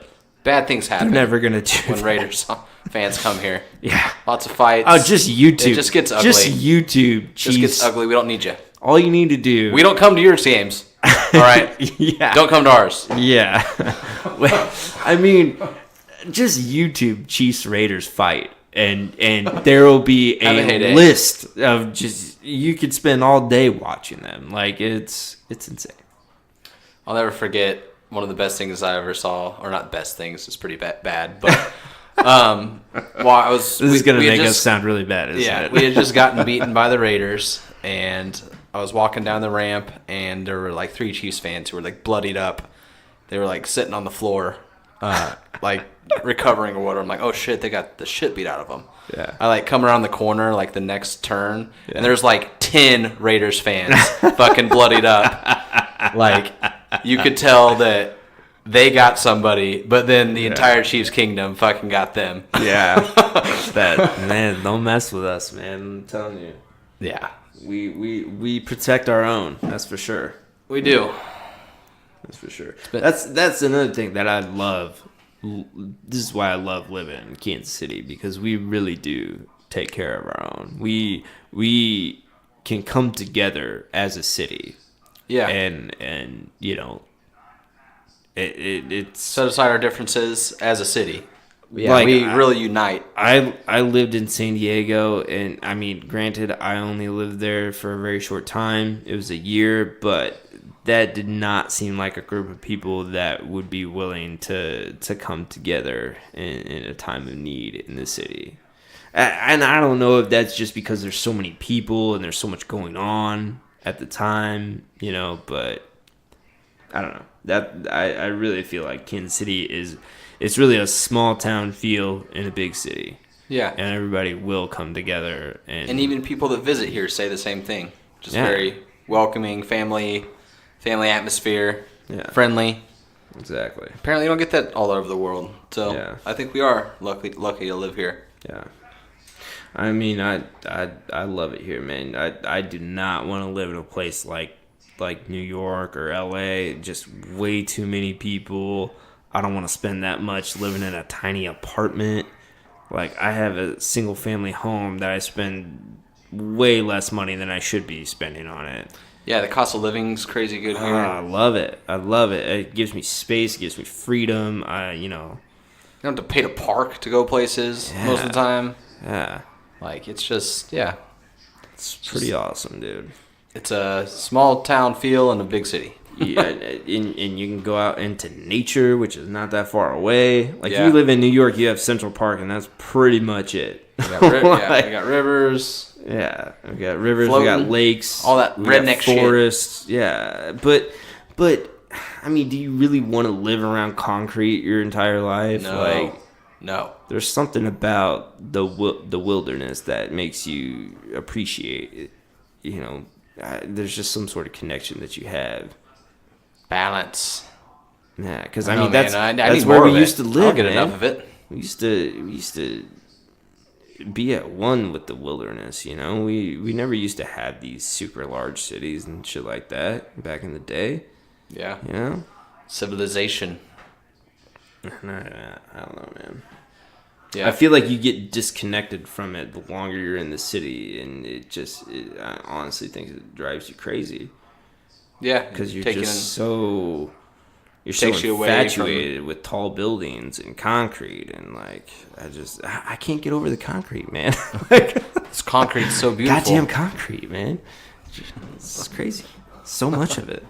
Bad things they're happen never gonna do when that. Raiders fans come here. Yeah. Lots of fights. Oh, just YouTube. It just gets ugly. Just YouTube. Just gets Jeez. ugly. We don't need you. All you need to do. We don't come to your games. All right? Yeah. Don't come to ours. Yeah. Well, I mean, just YouTube Chiefs Raiders fight, and there will be Have a a heyday. list of just you could spend all day watching them. Like it's insane. I'll never forget one of the best things I ever saw, or not best things. It's pretty bad, but while I was This is gonna we had make us just- sound really bad, isn't Yeah, it? we had just gotten beaten by the Raiders, and I was walking down the ramp, and there were like 3 Chiefs fans who were like bloodied up. They were like sitting on the floor, like recovering or whatever. I'm like, oh shit, they got the shit beat out of them. Yeah. I like come around the corner, like the next turn, and there's like 10 Raiders fans fucking bloodied up. Like you could tell that they got somebody, but then the entire Chiefs kingdom fucking got them. Yeah. Man, don't mess with us, man. I'm telling you. Yeah, We protect our own. That's for sure. we do. That's for sure. That's another thing that I love. This is why I love living in Kansas City, because we really do take care of our own. We can come together as a city. Yeah. And it's Set aside our differences as a city. Yeah, Like, we really unite. I lived in San Diego, and I mean, granted, I only lived there for a very short time. It was a year, but that did not seem like a group of people that would be willing to come together in a time of need in the city. And I don't know if that's just because there's so many people and there's so much going on at the time, but I don't know. That I really feel like Kansas City it's really a small town feel in a big city. Yeah. And everybody will come together. And even people that visit here say the same thing. Just Yeah. very welcoming, family atmosphere, Yeah. friendly. Exactly. Apparently you don't get that all over the world. So Yeah. I think we are lucky to live here. Yeah. I mean, I love it here, man. I do not want to live in a place like New York or LA. Just way too many people. I don't want to spend that much living in a tiny apartment. Like, I have a single family home that I spend way less money than I should be spending on it. Yeah, the cost of living's crazy good here. I love it. I love it. It gives me space, gives me freedom. You don't have to pay to park to go places most of the time. Yeah. Like, it's just, yeah. It's pretty awesome, dude. It's a small town feel in a big city. Yeah, and you can go out into nature, which is not that far away. Like, Yeah. you live in New York, you have Central Park, and that's pretty much it. We got, we got rivers. Yeah, we got rivers, Floating, we got lakes, all that we redneck got shit. forests. Yeah, but I mean, do you really want to live around concrete your entire life? No. There's something about the wilderness that makes you appreciate it. You know, there's just some sort of connection that you have. Balance. Yeah, because I I mean know, that's man. I that's need where more we of used it. to I live. don't get man. enough of it. We used to be at one with the wilderness. You know, we never used to have these super large cities and shit like that back in the day. Yeah. You know, Civilization. I don't know, man. Yeah. I feel like you get disconnected from it the longer you're in the city, and I honestly think it drives you crazy. Yeah. Because you're taking just so takes you away infatuated with tall buildings and concrete, and like I can't get over the concrete, man. Like, this concrete's so beautiful. goddamn concrete, man. It's crazy. So much of it.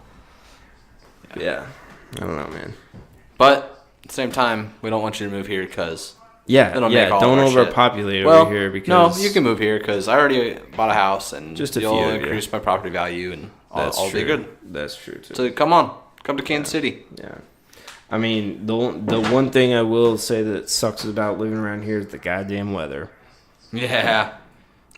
Yeah. I don't know, man. But at the same time, we don't want you to move here because Yeah, don't don't overpopulate over here because no, you can move here because I already bought a house and Just a you'll few, increase my property value and all be good. That's true too. So come to Kansas City. Yeah. I mean, the one thing I will say that sucks about living around here is the goddamn weather. Yeah.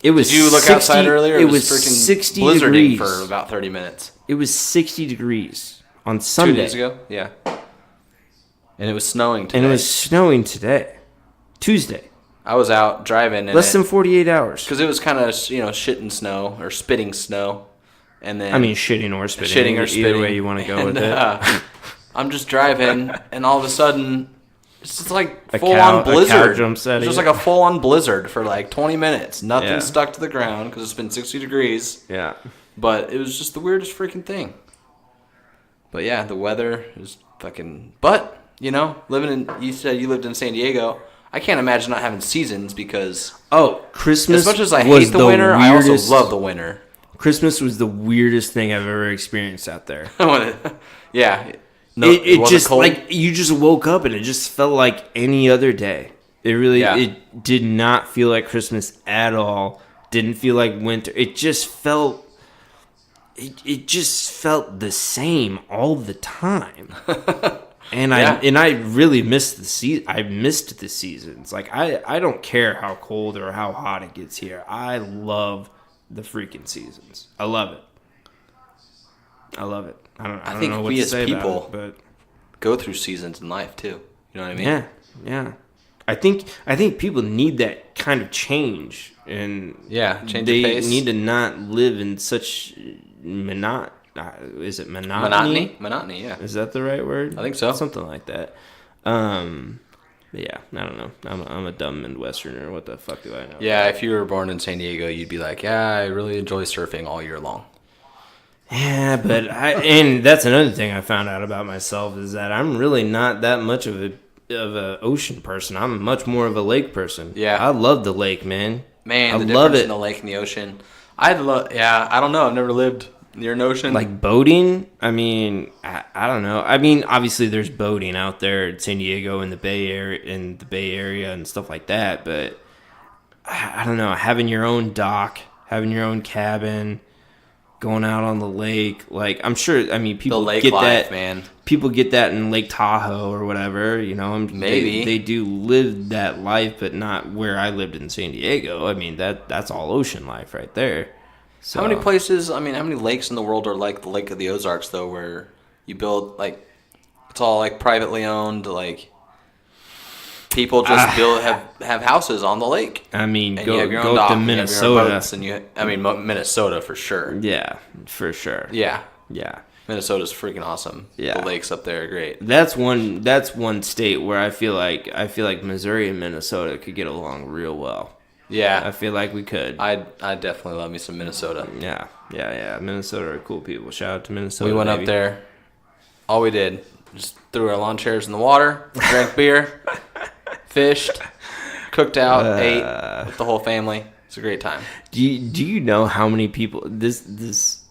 It was. Did you look 60, outside earlier? It was freaking 60 blizzarding degrees for about 30 minutes. It was 60 degrees on Sunday. 2 days ago? Yeah. And it was snowing today. And it was snowing today, Tuesday. I was out driving. And Less than 48 hours. Because it was kind of, shitting snow or spitting snow. And then I mean, shitting or spitting. Shitting or spitting. Either way you want to go with it. I'm just driving, and all of a sudden, it's just like A full-on cow blizzard. jumps at It's just you. like a full-on blizzard for like 20 minutes. Nothing Yeah. stuck to the ground because it's been 60 degrees. Yeah. But it was just the weirdest freaking thing. But yeah, the weather is fucking... But, you said you lived in San Diego. I can't imagine not having seasons because... Oh, Christmas. As much as I was hate the winter, I also weirdest- love the winter. Christmas was the weirdest thing I've ever experienced out there. Yeah. No, it wasn't just cold. like you just woke up and it just felt like any other day. It really it did not feel like Christmas at all. Didn't feel like winter. It just felt the same all the time. And I really missed the season. I missed the seasons. Like I don't care how cold or how hot it gets here. I love the freaking seasons. I love it. I don't think know what we to as say people about it, go through seasons in life too. You know what I mean? but yeah. I think people need that kind of change, and change they of pace. need to not live in such Is it monotony? Monotony, yeah. Is that the right word? I think so. Something like that. But yeah, I don't know. I'm a dumb Midwesterner. What the fuck do I know? Yeah, if you were born in San Diego, you'd be like, yeah, I really enjoy surfing all year long. Yeah, but and that's another thing I found out about myself is that I'm really not that much of a ocean person. I'm much more of a lake person. Yeah. I love the lake, man. Man, I the love difference it. in the lake and the ocean. I don't know. I've never lived near an ocean. Like boating, I mean, I don't know. I mean, obviously there's boating out there in San Diego and the Bay Area and stuff like that, but I don't know, having your own dock, having your own cabin, going out on the lake. Like, I'm sure, I mean, The people lake get life, that. man. People get that in Lake Tahoe or whatever, you know. And Maybe. they do live that life, but not where I lived in San Diego. I mean, that's all ocean life right there. So, How many places, I mean, how many lakes in the world are like the Lake of the Ozarks, though, where you build, like, it's all, like, privately owned, like, people just have houses on the lake. I mean, And you have your go own up dock, to and you have your own Minnesota. boats, and I mean, Minnesota for sure. Yeah, for sure. Yeah. Yeah. Minnesota's freaking awesome. Yeah. The lakes up there are great. That's one state where I feel like Missouri and Minnesota could get along real well. I Yeah. feel like we could. I definitely love me some Minnesota. Yeah. Minnesota are cool people. Shout out to Minnesota. We went baby. up there. All we did, just threw our lawn chairs in the water, drank beer, fished, cooked out, ate with the whole family. It's a great time. Do you know how many people this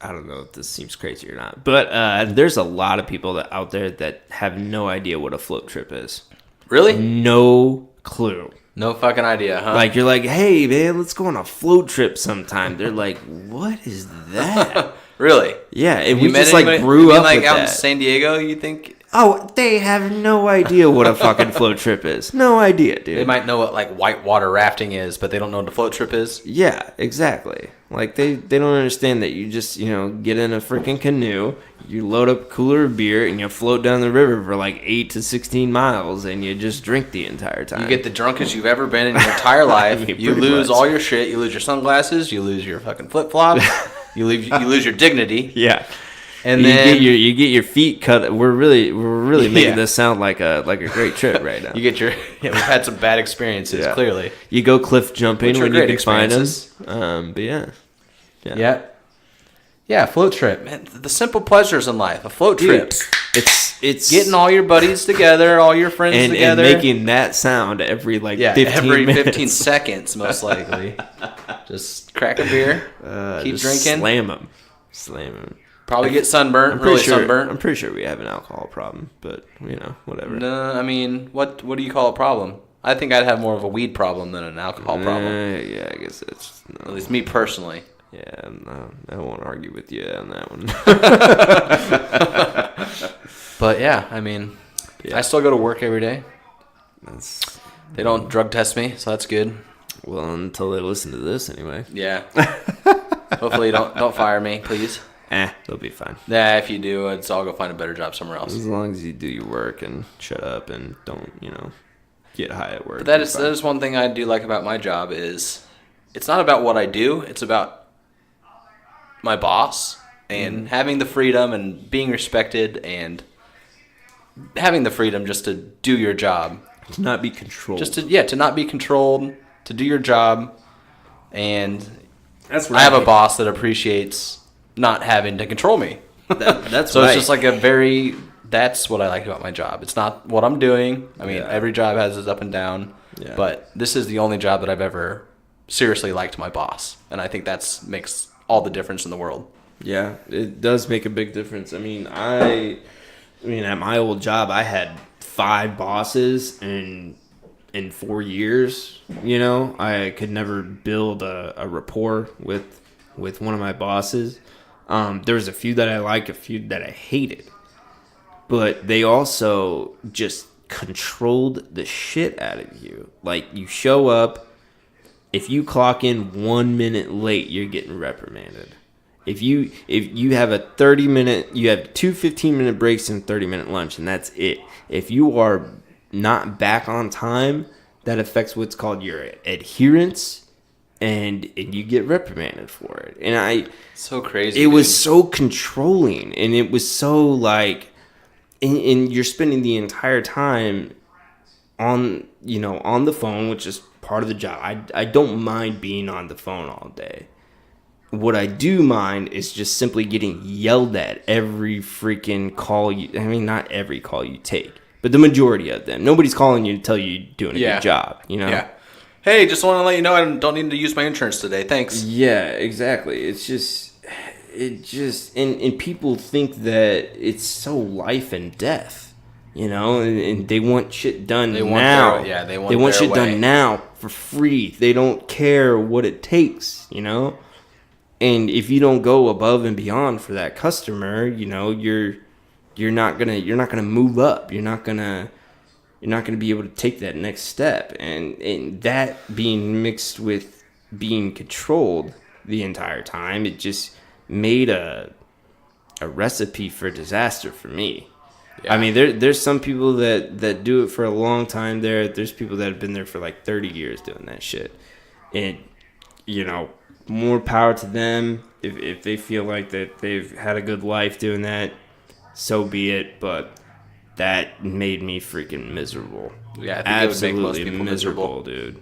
I don't know if this seems crazy or not, but there's a lot of people out there that have no idea what a float trip is. Really? No clue. No fucking idea, huh? Like, you're like, hey man, let's go on a float trip sometime. They're like, what is that? Really? Yeah, and You we met just like anybody- grew you mean, up like with out that. in San Diego, you think? Oh, they have no idea what a fucking float trip is. No idea, dude. They might know what like whitewater rafting is, but they don't know what a float trip is. Yeah, exactly. Like, they don't understand that you just, you know, get in a freaking canoe, you load up a cooler of beer, and you float down the river for like 8 to 16 miles, and you just drink the entire time. You get the drunkest you've ever been in your entire life. Yeah, You pretty lose much. all your shit. You lose your sunglasses. You lose your fucking flip flops. you lose your dignity. Yeah. And you then you get your feet cut. We're really making Yeah. this sound like a great trip right now. you get your. Yeah, we've had some bad experiences. Yeah. Clearly. You go cliff jumping Which are when you great can find them. experiences. But yeah. Yeah. Yeah, float trip. Man, the simple pleasures in life. A float Dude, trip. it's Getting all your buddies together, all your friends and together. making that sound every 15 every minutes. 15 seconds, most likely. Just crack a beer, keep Just drinking. Slam them. Probably get sunburnt, really sunburnt. I'm pretty sure we have an alcohol problem, but you know, whatever. No, I mean, what do you call a problem? I think I'd have more of a weed problem than an alcohol problem. Yeah, I guess that's At least me personally. Yeah, no, I won't argue with you on that one. But yeah, I mean, I still go to work every day. That's, They don't drug test me, so that's good. well, until they listen to this anyway. Yeah. Hopefully, don't fire me, please. They'll be fine. Yeah, if you do, I'll go find a better job somewhere else. As long as you do your work and shut up and don't, get high at work. But that is one thing I do like about my job is it's not about what I do, it's about my boss and having the freedom and being respected and having the freedom just to do your job. to not be controlled. To not be controlled, to do your job. And That's what I have a boss that appreciates not having to control me. That's So right. it's just like that's what I like about my job. It's not what I'm doing. I mean, Yeah. every job has its up and down. Yeah. But this is the only job that I've ever seriously liked my boss. And I think makes all the difference in the world. Yeah, it does make a big difference. I mean, at my old job, I had 5 bosses in 4 years. I could never build a rapport with one of my bosses. There was a few that I liked, a few that I hated, but they also just controlled the shit out of you. Like, you show up, if you clock in 1 minute late, you're getting reprimanded. If you have a 30-minute, you have 2 15-minute breaks and 30-minute lunch, and that's it. If you are not back on time, that affects what's called your adherence, and you get reprimanded for it. And So crazy. it was so controlling, and it was so like, and you're spending the entire time on the phone, which is part of the job. I don't mind being on the phone all day. What I do mind is just simply getting yelled at every freaking call not every call you take, but the majority of them. Nobody's calling you to tell you you're doing a good job, Yeah. Hey, just want to let you know I don't need to use my insurance today. Thanks. Yeah, exactly. And people think that it's so life and death, and they want shit done now. They want they want their shit way. done now for free. They don't care what it takes, And if you don't go above and beyond for that customer, you're not gonna move up. You're not gonna be able to take that next step. And that being mixed with being controlled the entire time, it just made a recipe for disaster for me. Yeah. I mean, there's some people that do it for a long time there. There's people that have been there for like 30 years doing that shit. And, more power to them. If they feel like that they've had a good life doing that, so be it. But that made me freaking miserable. Yeah, I think Absolutely it would make most people miserable, dude.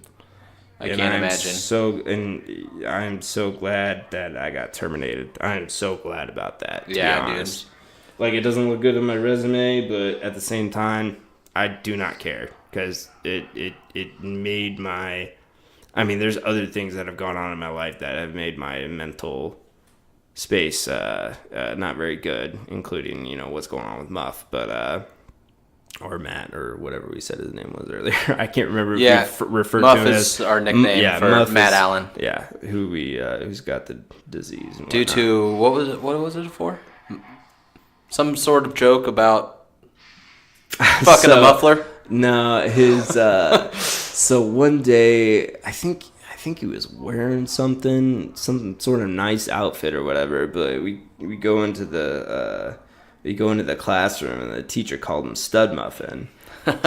I can't imagine. I'm so glad that I got terminated. I am so glad about that. To be honest. Dude. Like, it doesn't look good on my resume, but at the same time, I do not care because it made my. I mean, there's other things that have gone on in my life that have made my mental space not very good, including what's going on with Muff, but or Matt or whatever we said his name was earlier. I can't remember. Yeah, if we referred Muff to him is as our nickname for Muff Matt Allen. Yeah, who's got the disease. And Due to what was it for? Some sort of joke about fucking a muffler. No, his. So one day, I think he was wearing some sort of nice outfit or whatever. But we go into the classroom and the teacher called him Stud Muffin.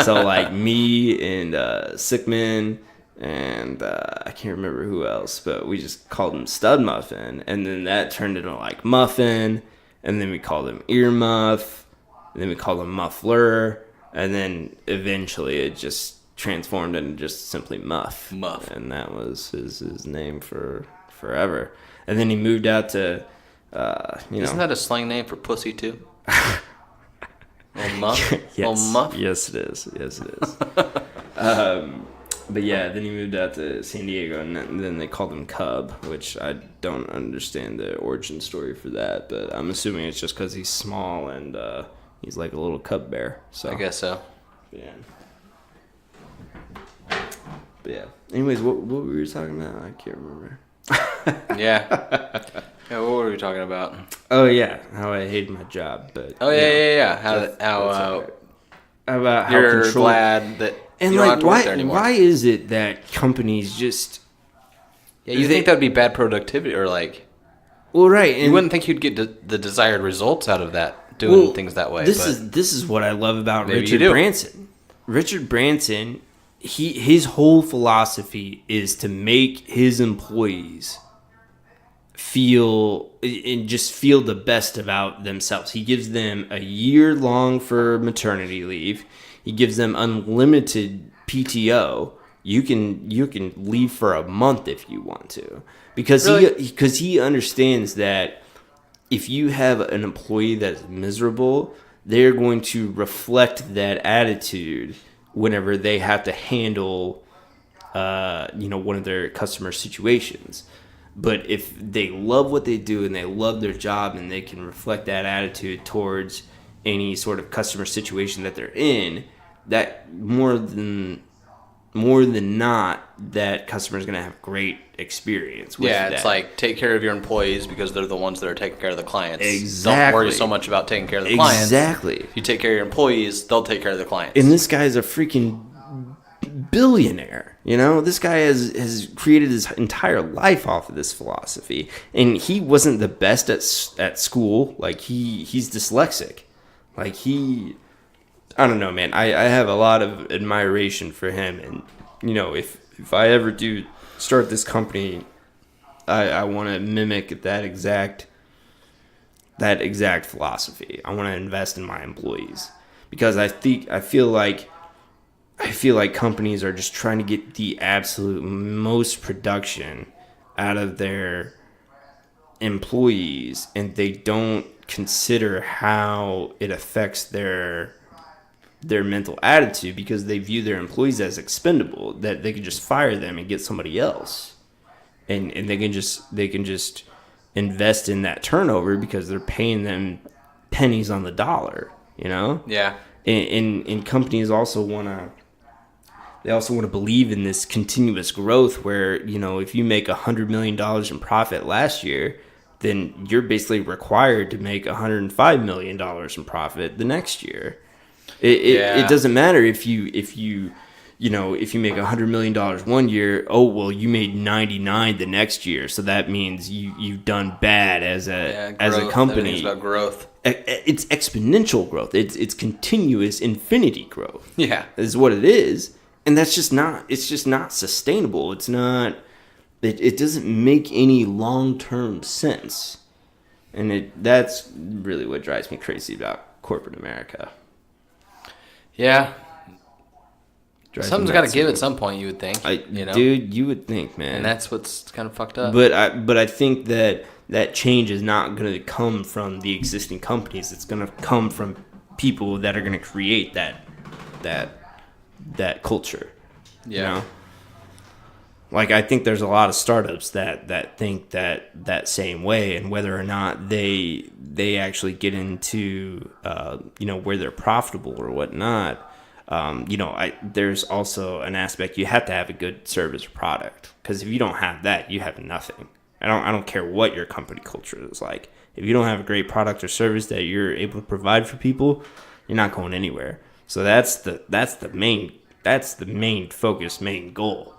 So like me and Sickman and I can't remember who else, but we just called him Stud Muffin, and then that turned into like Muffin, and then we called him Ear Muff, and then we called him Muffler, and then eventually it just transformed into just simply Muff. And that was his name for forever. And then he moved out to Isn't that a slang name for pussy too? Little Muff? Yes. Little Muff? Yes, it is. But yeah, then he moved out to San Diego, and then they called him Cub, which I don't understand the origin story for that, but I'm assuming it's just because he's small and he's like a little cub bear. So I guess so. Yeah. But yeah. Anyways, what were we talking about? I can't remember. Yeah. Yeah, what were we talking about? Oh yeah, how I hated my job, but yeah. About how you're controlled. glad that And you don't have like, to work there anymore. why is it that companies just? Yeah, you think that would be bad productivity, or like? Well, right. And you wouldn't think you'd get the desired results out of that doing things that way. This is what I love about Maybe Richard Branson. Richard Branson, his whole philosophy is to make his employees feel the best about themselves. He gives them a year long for maternity leave. He gives them unlimited PTO. You can leave for a month if you want to, because he understands that if you have an employee that's miserable, they're going to reflect that attitude whenever they have to handle one of their customer situations. But if they love what they do and they love their job and they can reflect that attitude towards any sort of customer situation that they're in, that more than not, that customer is going to have great experience with that. It's like take care of your employees because they're the ones that are taking care of the clients. Exactly. Don't worry so much about taking care of the clients. Exactly. If you take care of your employees, they'll take care of the clients. And this guy's a freaking billionaire. This guy has created his entire life off of this philosophy. And he wasn't the best at school. Like, he's dyslexic. Like, I don't know, man. I have a lot of admiration for him. And, if I ever do start this company, I want to mimic that exact philosophy. I want to invest in my employees, because I feel like companies are just trying to get the absolute most production out of their employees, and they don't consider how it affects their mental attitude, because they view their employees as expendable, that they can just fire them and get somebody else, and they can just invest in that turnover because they're paying them pennies on the dollar. Yeah. And companies also want to they also want to believe in this continuous growth where, if you make $100 million in profit last year, then you're basically required to make $105 million in profit the next year. It doesn't matter if you make $100 million one year, oh, well, you made 99 the next year. So that means you've done bad as a company. Everything's about growth. It's exponential growth. It's continuous infinity growth. Yeah. Is what it is. And it's just not sustainable. It's not, it doesn't make any long-term sense. And that's really what drives me crazy about corporate America. Yeah. Something's got to give at some point, you would think. Dude, you would think, man. And that's what's kind of fucked up. But I think that change is not going to come from the existing companies. It's going to come from people that are going to create that culture. Yeah. Like, I think there's a lot of startups that think that same way, and whether or not they actually get into where they're profitable or whatnot. There's also an aspect, you have to have a good service or product, because if you don't have that, you have nothing. I don't care what your company culture is like. If you don't have a great product or service that you're able to provide for people, you're not going anywhere. So that's the main focus, main goal.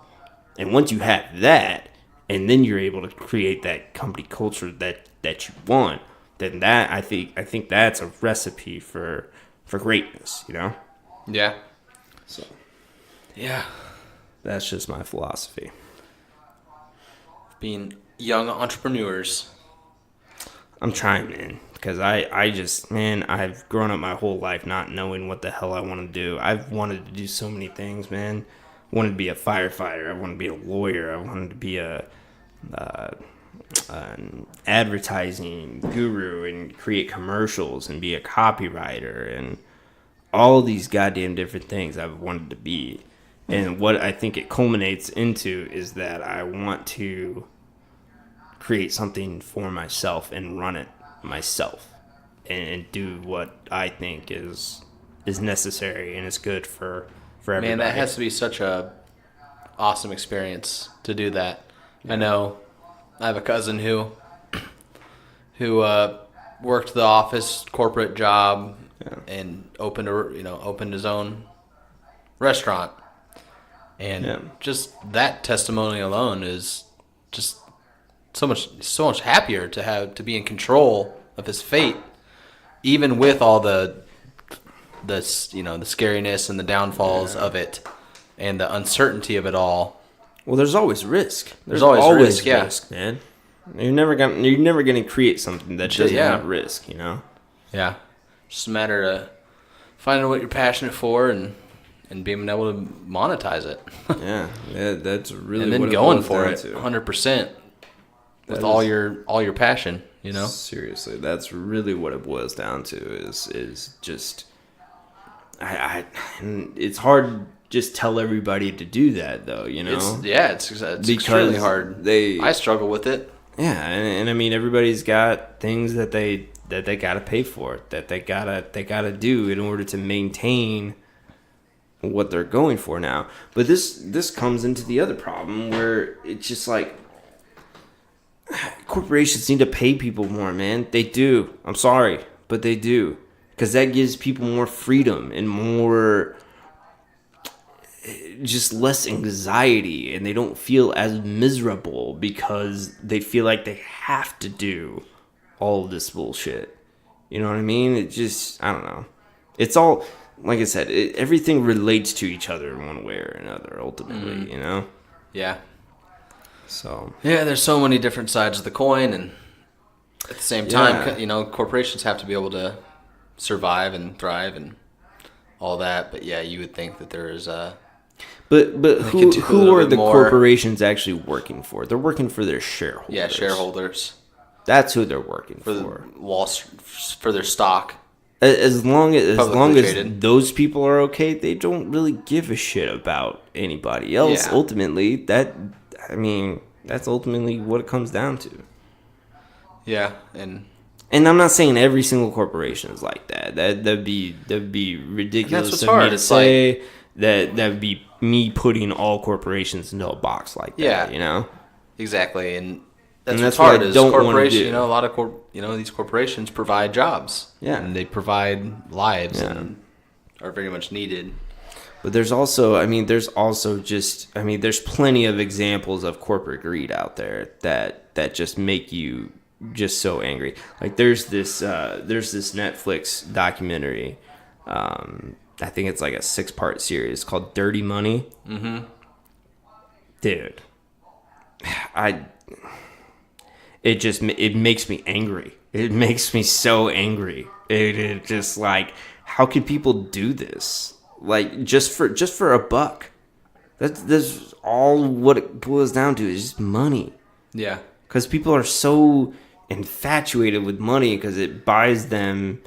And once you have that, and then you're able to create that company culture that you want, then that I think that's a recipe for greatness, Yeah. So, yeah. That's just my philosophy. Being young entrepreneurs. I'm trying, man, because I've grown up my whole life not knowing what the hell I want to do. I've wanted to do so many things, man. I wanted to be a firefighter. I wanted to be a lawyer. I wanted to be an advertising guru and create commercials and be a copywriter and all these goddamn different things I've wanted to be. And what I think it culminates into is that I want to create something for myself and run it myself and do what I think is necessary and is good for everybody. Man, that has to be such a awesome experience to do that. Yeah. I know I have a cousin who worked the office corporate job. Yeah. And opened his own restaurant, and just that testimony alone is just so much happier to be in control of his fate, even with all the scariness and the downfalls of it, and the uncertainty of it all. Well, there's always risk. There's always risk, man. You're never gonna create something that doesn't have risk, Yeah. Just a matter of finding what you're passionate for and being able to monetize it. yeah, that's really and then what going it for it 100% with all your passion. Seriously, that's really what it boils down to. Is just it's hard to just tell everybody to do that though. It's extremely hard. I struggle with it. Yeah, and I mean everybody's got things that they gotta pay for, that they gotta do in order to maintain what they're going for now. But this comes into the other problem where it's just like corporations need to pay people more, man. They do. I'm sorry, but they do, because that gives people more freedom and more, just less anxiety, and they don't feel as miserable because they feel like they have to do all of this bullshit. You know what I mean? It just, I don't know. It's all, like I said, everything relates to each other in one way or another, ultimately, Yeah. So. Yeah, there's so many different sides of the coin, and at the same time, corporations have to be able to survive and thrive and all that. But yeah, you would think that there is a... But who are the corporations actually working for? They're working for their shareholders. Yeah, shareholders. That's who they're working for. For their stock. As long as those people are okay, they don't really give a shit about anybody else. Yeah. Ultimately, that's ultimately what it comes down to. Yeah, and I'm not saying every single corporation is like that. That'd be ridiculous of me to say. That would be me putting all corporations into a box like that. You know, exactly, and that's what's what hard I is don't want to corporations. do. You know, a lot of these corporations provide jobs. Yeah. And they provide lives and are very much needed. But there's also there's plenty of examples of corporate greed out there that just make you just so angry. Like there's this Netflix documentary. I think it's like a 6-part series called Dirty Money. Mm-hmm. Dude, it makes me angry. It makes me so angry. It just like, how can people do this? Like just for a buck. That's all what it boils down to is just money. Yeah. Because people are so infatuated with money because it buys them,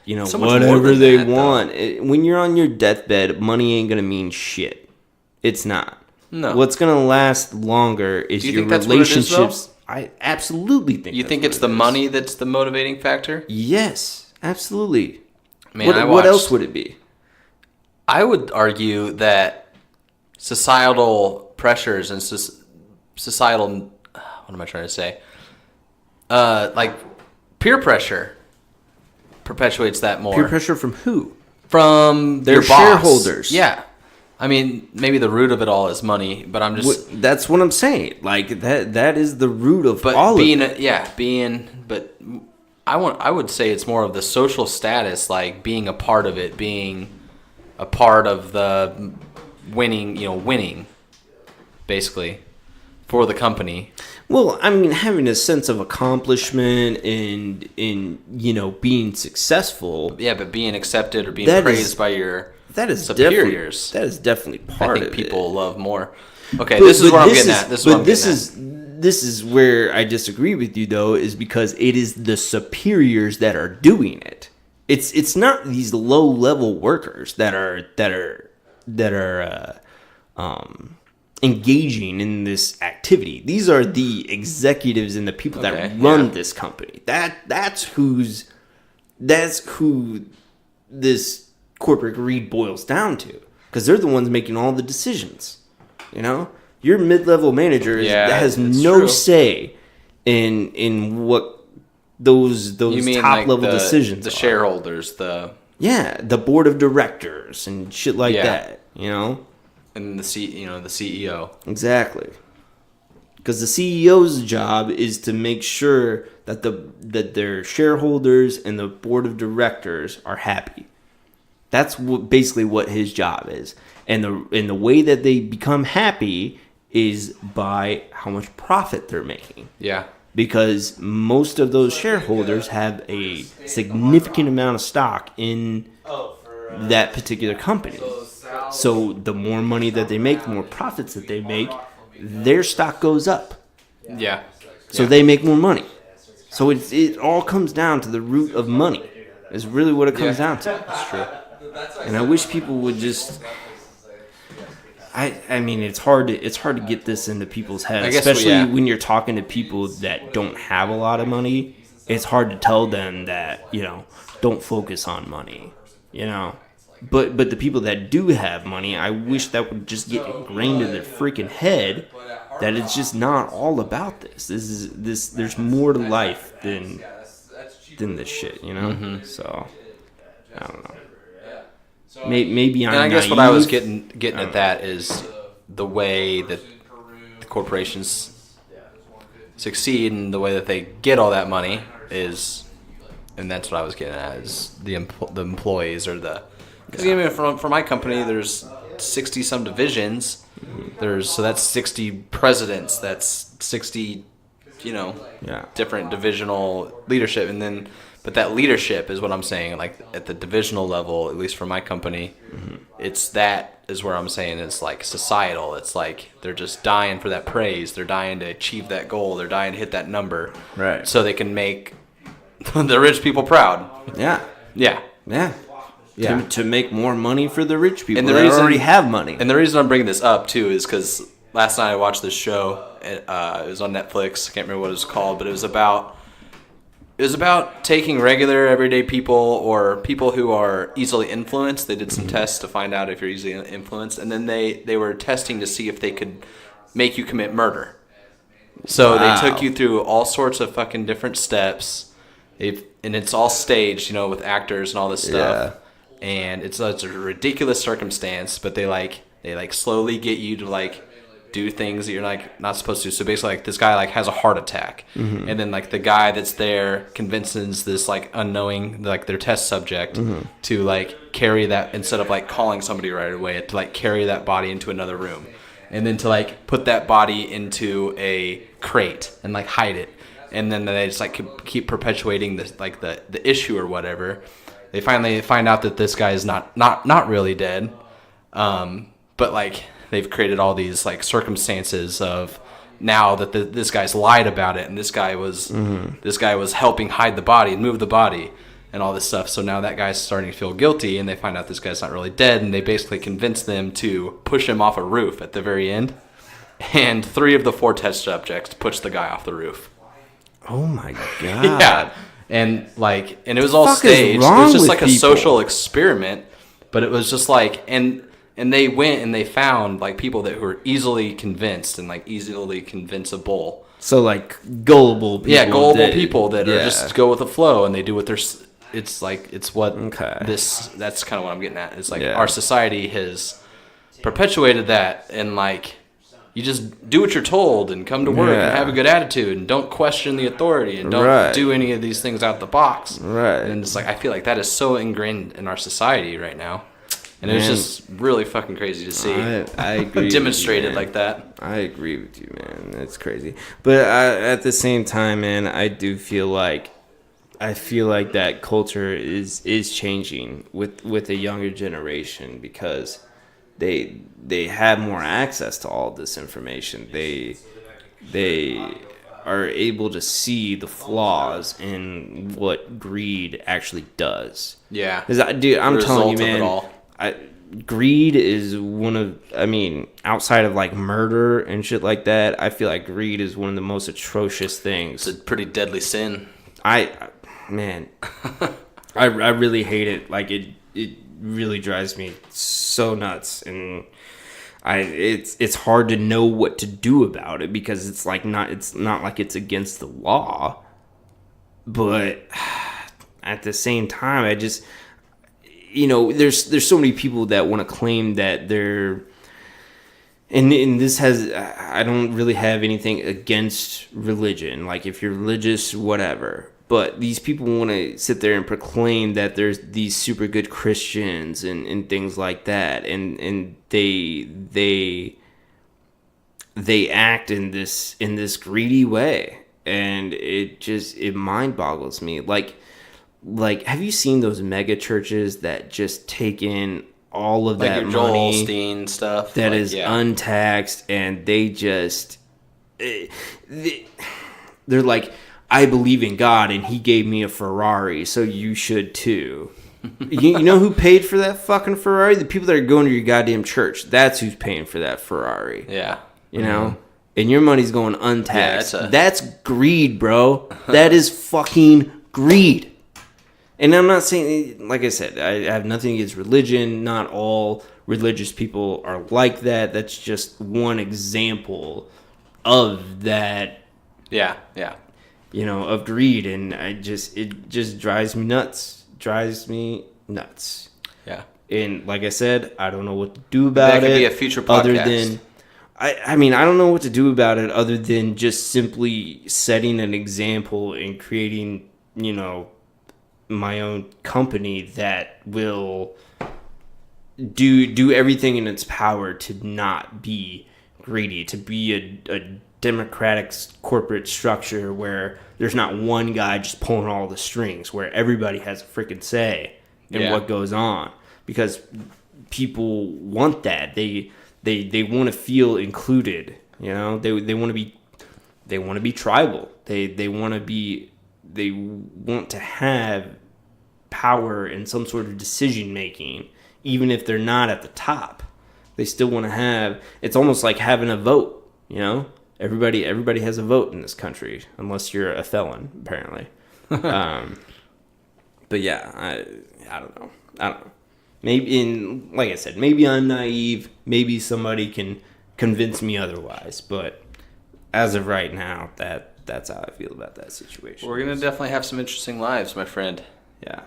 So much more whatever than they that, want. When you're on your deathbed, money ain't gonna mean shit. It's not. No. What's gonna last longer is Do you your think that's what it is, relationships. I absolutely think. You that's think what it's it the is. money that's the motivating factor? Yes, absolutely. Man, What else would it be? I would argue that societal pressures and societal, what am I trying to say? Like peer pressure perpetuates that more. Peer pressure from who? From Their your boss. shareholders. Yeah. I mean, maybe the root of it all is money, but I'm just... That's what I'm saying. Like that is the root of but all being, of it. but I would say it's more of the social status, like being a part of it, being a part of the winning, basically, for the company. Well, I mean, having a sense of accomplishment and being successful. Yeah, but being accepted or being That praised by your superiors. That is definitely part of it. I think people love more. Okay, this is what I'm getting at. This is where I disagree with you, though, is because it is the superiors that are doing it. It's not these low level workers that are engaging in this activity. These are the executives and the people that run this company. That's who this corporate greed boils down to, because they're the ones making all the decisions. Your mid-level manager has no true. say in what those top level decisions. The shareholders, the board of directors and shit like that. And the CEO. Exactly. Because the CEO's job is to make sure that their shareholders and the board of directors are happy. That's basically what his job is. And the way that they become happy is by how much profit they're making. Yeah. Because most of those shareholders have a significant amount of stock in that particular company. So the more money that they make, the more profits that they make, their stock goes up. Yeah. So they make more money. So it all comes down to the root of money. Is really what it comes down to. That's true. And I wish people would just. I mean, it's hard to get this into people's heads, especially when you're talking to people that don't have a lot of money. It's hard to tell them that don't focus on money. But the people that do have money, I wish that would just get ingrained in their freaking head that it's just not all about this. There's more to life than this shit, Mm-hmm. So I don't know. Maybe I'm. And I guess naive. what I was getting at that is the way that the corporations succeed and the way that they get all that money is, and that's what I was getting at, is the employees or the. Because for my company, there's 60 some divisions. So that's 60 presidents. That's 60, different divisional leadership, but that leadership is what I'm saying. Like at the divisional level, at least for my company, that is where I'm saying it's like societal. It's like they're just dying for that praise. They're dying to achieve that goal. They're dying to hit that number, right? So they can make the rich people proud. Yeah. To make more money for the rich people that already have money. And the reason I'm bringing this up too is because last night I watched this show. It was on Netflix. I can't remember what it was called, but it was about It was about taking regular, everyday people or people who are easily influenced. They did some tests to find out if you're easily influenced, and then they were testing to see if they could make you commit murder. So they took you through all sorts of fucking different steps, and it's all staged, with actors and all this stuff. Yeah. And it's a ridiculous circumstance, but they slowly get you to do things that you're not supposed to. So basically, this guy has a heart attack, and then the guy that's there convinces this unknowing their test subject to carry that, instead of calling somebody right away, to carry that body into another room, and then to put that body into a crate and hide it, and then they just keep perpetuating this the issue or whatever. They finally find out that this guy is not really dead, but they've created all these circumstances of now that this guy's lied about it, and this guy was helping hide the body and move the body and all this stuff. So now that guy's starting to feel guilty, and they find out this guy's not really dead, and they basically convince them to push him off a roof at the very end. And 3 of the 4 test subjects push the guy off the roof. Oh my god! Yeah, and it was all staged. It was just a social experiment, but it was just and they went and they found people that were easily convinced and easily convincible. So gullible people. Yeah, gullible people that are just go with the flow, and they do what they're. It's what this. That's kind of what I'm getting at. It's our society has perpetuated that, and you just do what you're told and come to work and have a good attitude and don't question the authority and don't do any of these things out the box. Right. And it's I feel that is so ingrained in our society right now. And it was just really fucking crazy to see. I agree. Demonstrated with you, like that. I agree with you, man. That's crazy. But at the same time, man, I do feel that culture is changing with a younger generation, because they have more access to all this information. They are able to see the flaws in what greed actually does. Yeah. Dude, I'm telling you, man. Greed is outside of murder and shit like that, I feel greed is one of the most atrocious things. It's a pretty deadly sin. I really hate it. It really drives me so nuts, and it's hard to know what to do about it, because it's not like it's against the law, but at the same time, I just, there's so many people that want to claim that they're, and this has, I don't really have anything against religion, if you're religious, whatever. But these people want to sit there and proclaim that there's these super good Christians and things like that, and they act in this greedy way, and it mind boggles me. Have you seen those mega churches that just take in all of that your money, Joel Osteen stuff that is untaxed, and they just they're like, I believe in God, and He gave me a Ferrari, so you should too. You know who paid for that fucking Ferrari? The people that are going to your goddamn church. That's who's paying for that Ferrari. Yeah. You know? And your money's going untaxed. That's greed, bro. That is fucking greed. And I'm not saying, like I said, I have nothing against religion. Not all religious people are like that. That's just one example of that. Yeah, yeah. Of greed, and it just drives me nuts. Yeah. And like I said, I don't know what to do about it. That could be a future podcast. Other than, I don't know what to do about it other than just simply setting an example and creating, my own company that will do everything in its power to not be greedy, to be a democratic corporate structure where there's not one guy just pulling all the strings, where everybody has a freaking say in what goes on, because people want that. They want to feel included. They want to be tribal. They want to have power in some sort of decision making, even if they're not at the top. They still want to have. It's almost like having a vote. Everybody has a vote in this country, unless you're a felon, apparently. But yeah, I don't know. Maybe like I said, maybe I'm naive. Maybe somebody can convince me otherwise. But as of right now, that's how I feel about that situation. We're gonna definitely have some interesting lives, my friend. Yeah,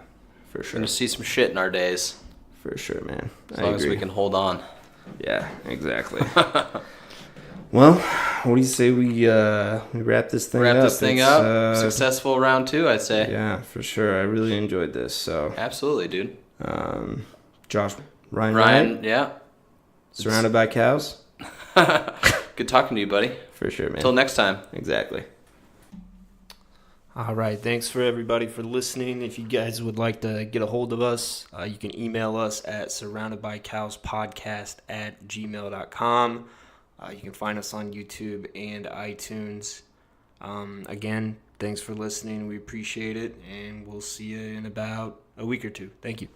for We're sure. gonna see some shit in our days. For sure, man. As long as we can hold on. Yeah, exactly. Well, what do you say we wrap this thing up? Successful round 2, I'd say. Yeah, for sure. I really enjoyed this. So Absolutely, dude. Josh, Ryan, yeah. surrounded by cows. Good talking to you, buddy. For sure, man. Until next time. Exactly. All right. Thanks for everybody for listening. If you guys would like to get a hold of us, you can email us at surroundedbycowspodcast@gmail.com. You can find us on YouTube and iTunes. Again, thanks for listening. We appreciate it, and we'll see you in about a week or two. Thank you.